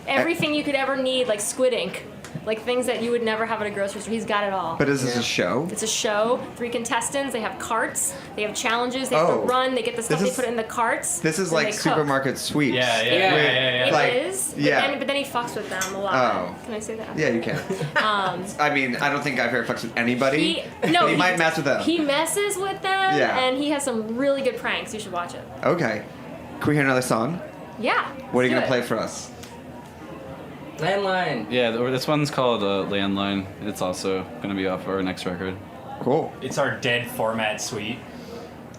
Everything you could ever need, like squid ink. Like things that you would never have at a grocery store. He's got it all. But is this a show? It's a show. 3 contestants. They have carts. They have challenges. They have to run. They get the stuff. They put it in the carts. This is like supermarket sweeps. Yeah. It is. But then he fucks with them a lot. Oh. Can I say that? Yeah, you can. I mean, I don't think Guy Fieri fucks with anybody. He might mess with them. He messes with them, Yeah. and he has some really good pranks. You should watch it. Okay. Can we hear another song? Yeah. What are you let's gonna do play for us? Landline. Yeah, this one's called Landline. It's also going to be off our next record. Cool. It's our dead format suite.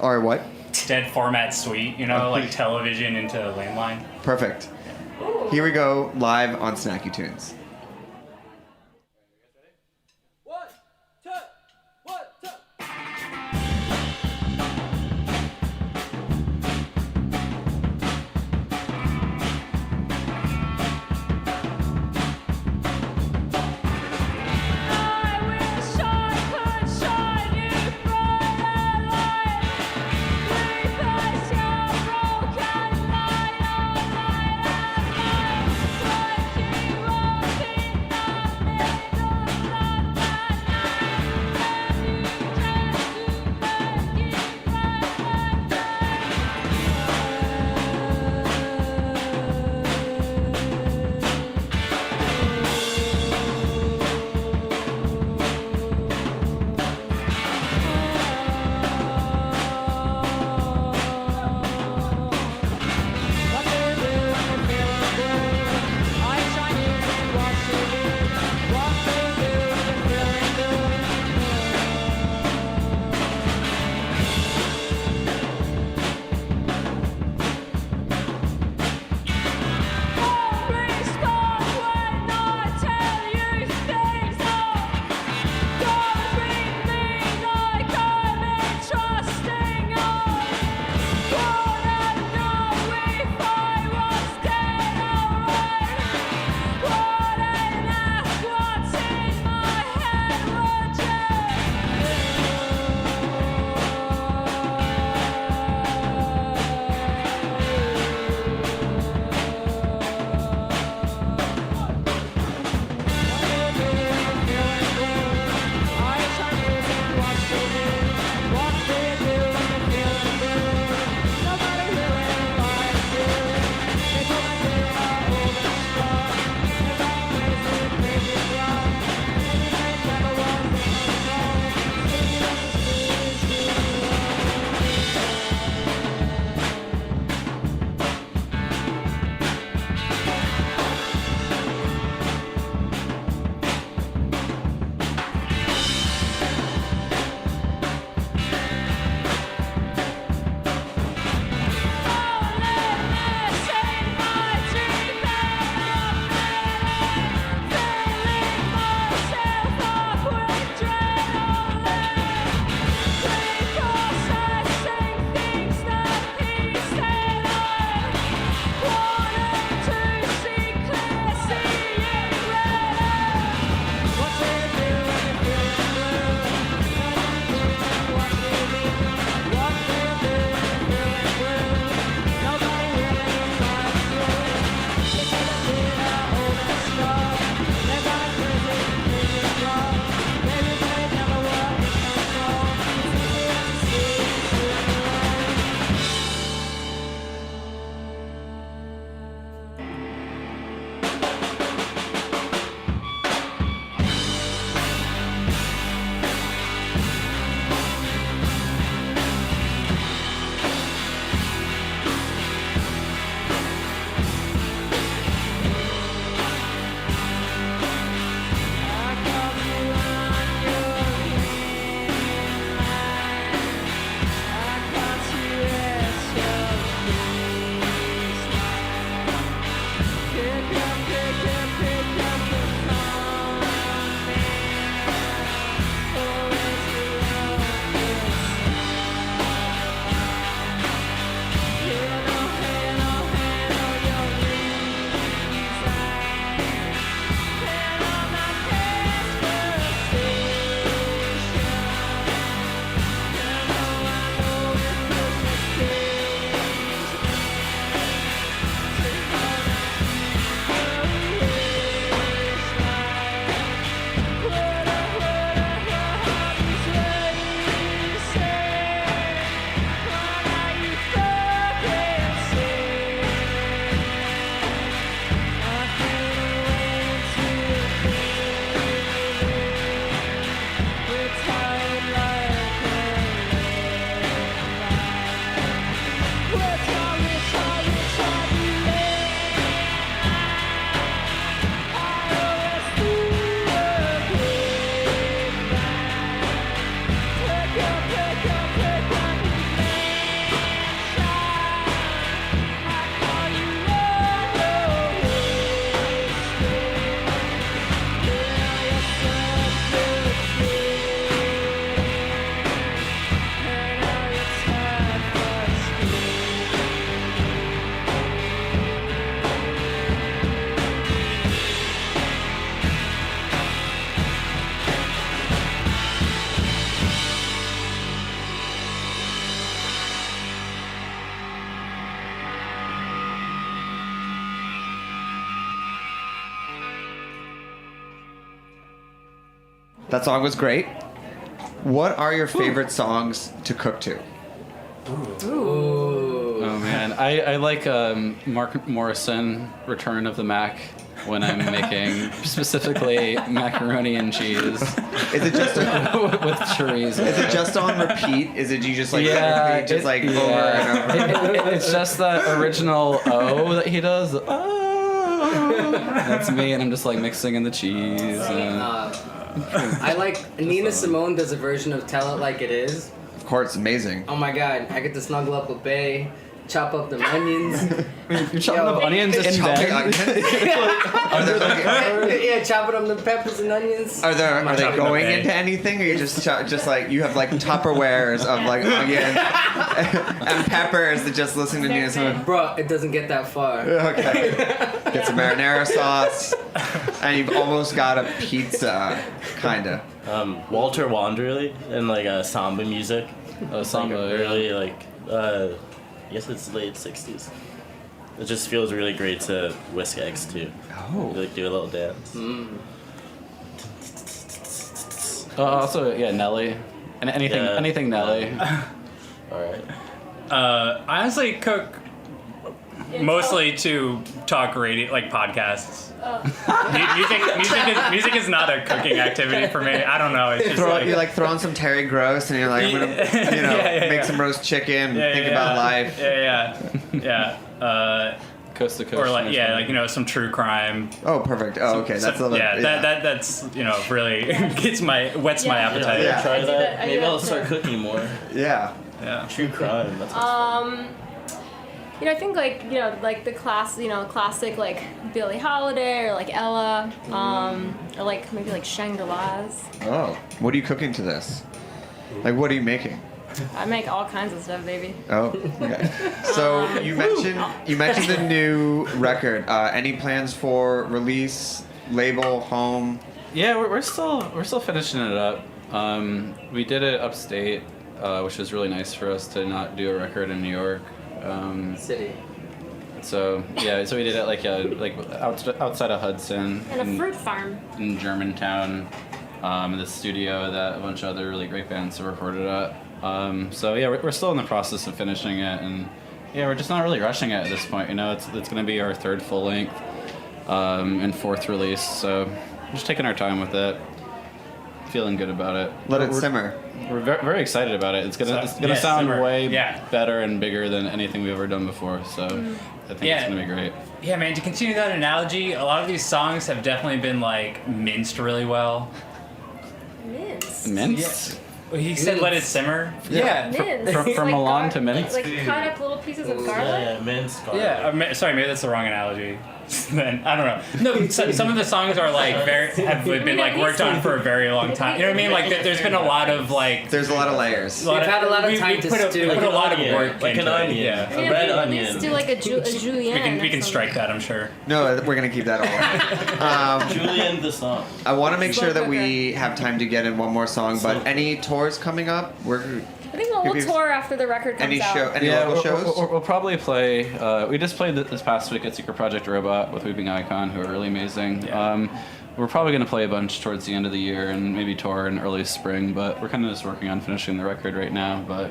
Or what? Dead format suite, like television into landline. Perfect. Here we go, live on Snacky Tunes. Broken That song was great. What are your favorite songs to cook to? Oh man, I like Mark Morrison, Return of the Mac, when I'm making specifically macaroni and cheese. Is it just with chorizo? Is it just on repeat? Is it you just like over and over? It's just that original O that he does. Oh, that's me, and I'm just like mixing in the cheese. I like Nina Simone does a version of Tell It Like It Is. Of course, it's amazing. Oh my god, I get to snuggle up with Bae, chop up the onions. You're chopping up onions in bed? Yeah, chopping up the peppers and onions. Are they going into anything, or you just like you have like Tupperwares of like onions and peppers that just listen to Nina Simone? Bro, it doesn't get that far. Okay. Get some marinara sauce, and you've almost got a pizza, kinda. Walter Wanderley and like samba music. Samba, like early I guess it's late 60s. It just feels really great to whisk eggs too. Oh. You, like do a little dance. Also, yeah, Nelly. And anything Nelly. Alright. I honestly cook mostly to talk radio, like podcasts. Music is not a cooking activity for me. I don't know. It's just You're like throwing some Terry Gross, and you're like, I'm gonna make some roast chicken, think about life. Yeah. Coast to coast. Or like some true crime. Oh, perfect. Oh, okay. That's a little. That's really wets my appetite. Yeah, try that. I do Maybe that I'll too. start cooking more. Yeah. True crime. That's I think like the classic like Billie Holiday or like Ella, or like maybe like Shangri-La's. Oh, what are you cooking to this? Like, what are you making? I make all kinds of stuff, baby. Oh, okay. So you mentioned the new record. Any plans for release, label, home? Yeah, we're still finishing it up. We did it upstate, which was really nice for us to not do a record in New York. City. So we did it like outside of Hudson. And a fruit farm. In Germantown, in the studio that a bunch of other really great bands have recorded at. We're still in the process of finishing it, and we're just not really rushing it at this point. It's going to be our third full length and fourth release, so we're just taking our time with it. Feeling good about it. Let it simmer. We're very excited about it. It's gonna sound simmer. way better and bigger than anything we've ever done before. So I think it's gonna be great. Yeah, man. To continue that analogy, a lot of these songs have definitely been like minced really well. Minced? Yeah. He said, "Let it simmer." Yeah. From Milan to mince. Like cut up little pieces of garlic. Yeah, minced garlic. Yeah. Sorry, maybe that's the wrong analogy. Then I don't know. No, some of the songs are like have been like worked on for a very long time. You know what I mean? Like there's been a lot of like. There's a lot of layers. We've had a lot of time to stew. Put a lot of work like an onion. Yeah. A red onion. Let's do like a julienne. We can strike that, I'm sure. No, we're gonna keep that all. Julian the song. I want to make sure that we have time to get in one more song, but any tours coming up? I think we'll tour after the record comes out. Any local shows? We'll probably play. We just played this past week at Secret Project Robot with Weeping Icon, who are really amazing. Yeah. We're probably going to play a bunch towards the end of the year and maybe tour in early spring, but we're kind of just working on finishing the record right now. But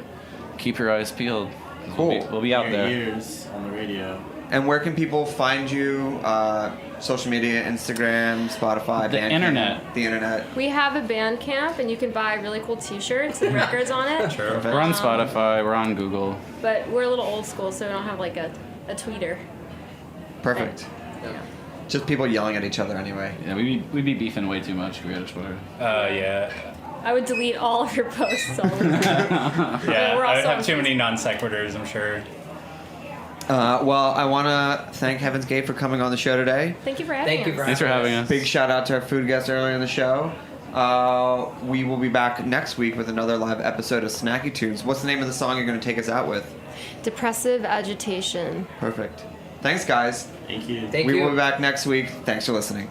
keep your eyes peeled. Cool. We'll be out there. Ears on the radio. And where can people find you? Social media, Instagram, Spotify, the Bandcamp, internet. The internet. We have a Bandcamp, and you can buy really cool T-shirts and records on it. Sure. We're on Spotify. We're on Google. But we're a little old school, so we don't have like a tweeter. Perfect. Yeah. Just people yelling at each other anyway. Yeah, we'd be beefing way too much if we had a Twitter. Yeah. I would delete all of your posts. All of them. Yeah, I would have too many non sequiturs, I'm sure. Well, I want to thank Heaven's Gate for coming on the show today. Thank you for having us. Thanks for having us. Big shout out to our food guest earlier in the show. We will be back next week with another live episode of Snacky Tunes. What's the name of the song you're going to take us out with? Depressive Agitation. Perfect. Thanks, guys. Thank you. We will be back next week. Thanks for listening.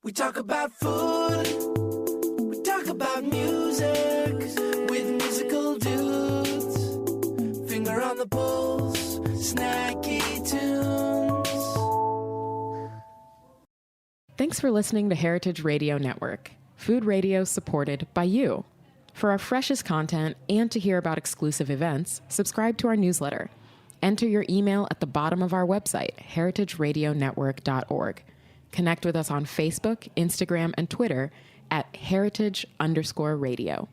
We talk about food, we talk about music with musical dudes. Finger on the pulse, snacky tunes. Thanks for listening to Heritage Radio Network, food radio supported by you. For our freshest content and to hear about exclusive events, subscribe to our newsletter. Enter your email at the bottom of our website, heritageradionetwork.org. Connect with us on Facebook, Instagram, and Twitter at heritage_radio.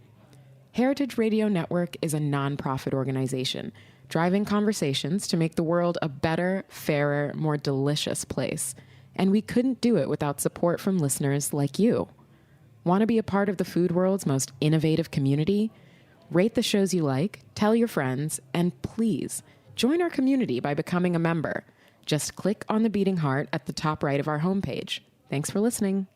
Heritage Radio Network is a nonprofit organization driving conversations to make the world a better, fairer, more delicious place. And we couldn't do it without support from listeners like you. Want to be a part of the food world's most innovative community? Rate the shows you like, tell your friends, and please join our community by becoming a member. Just click on the beating heart at the top right of our homepage. Thanks for listening.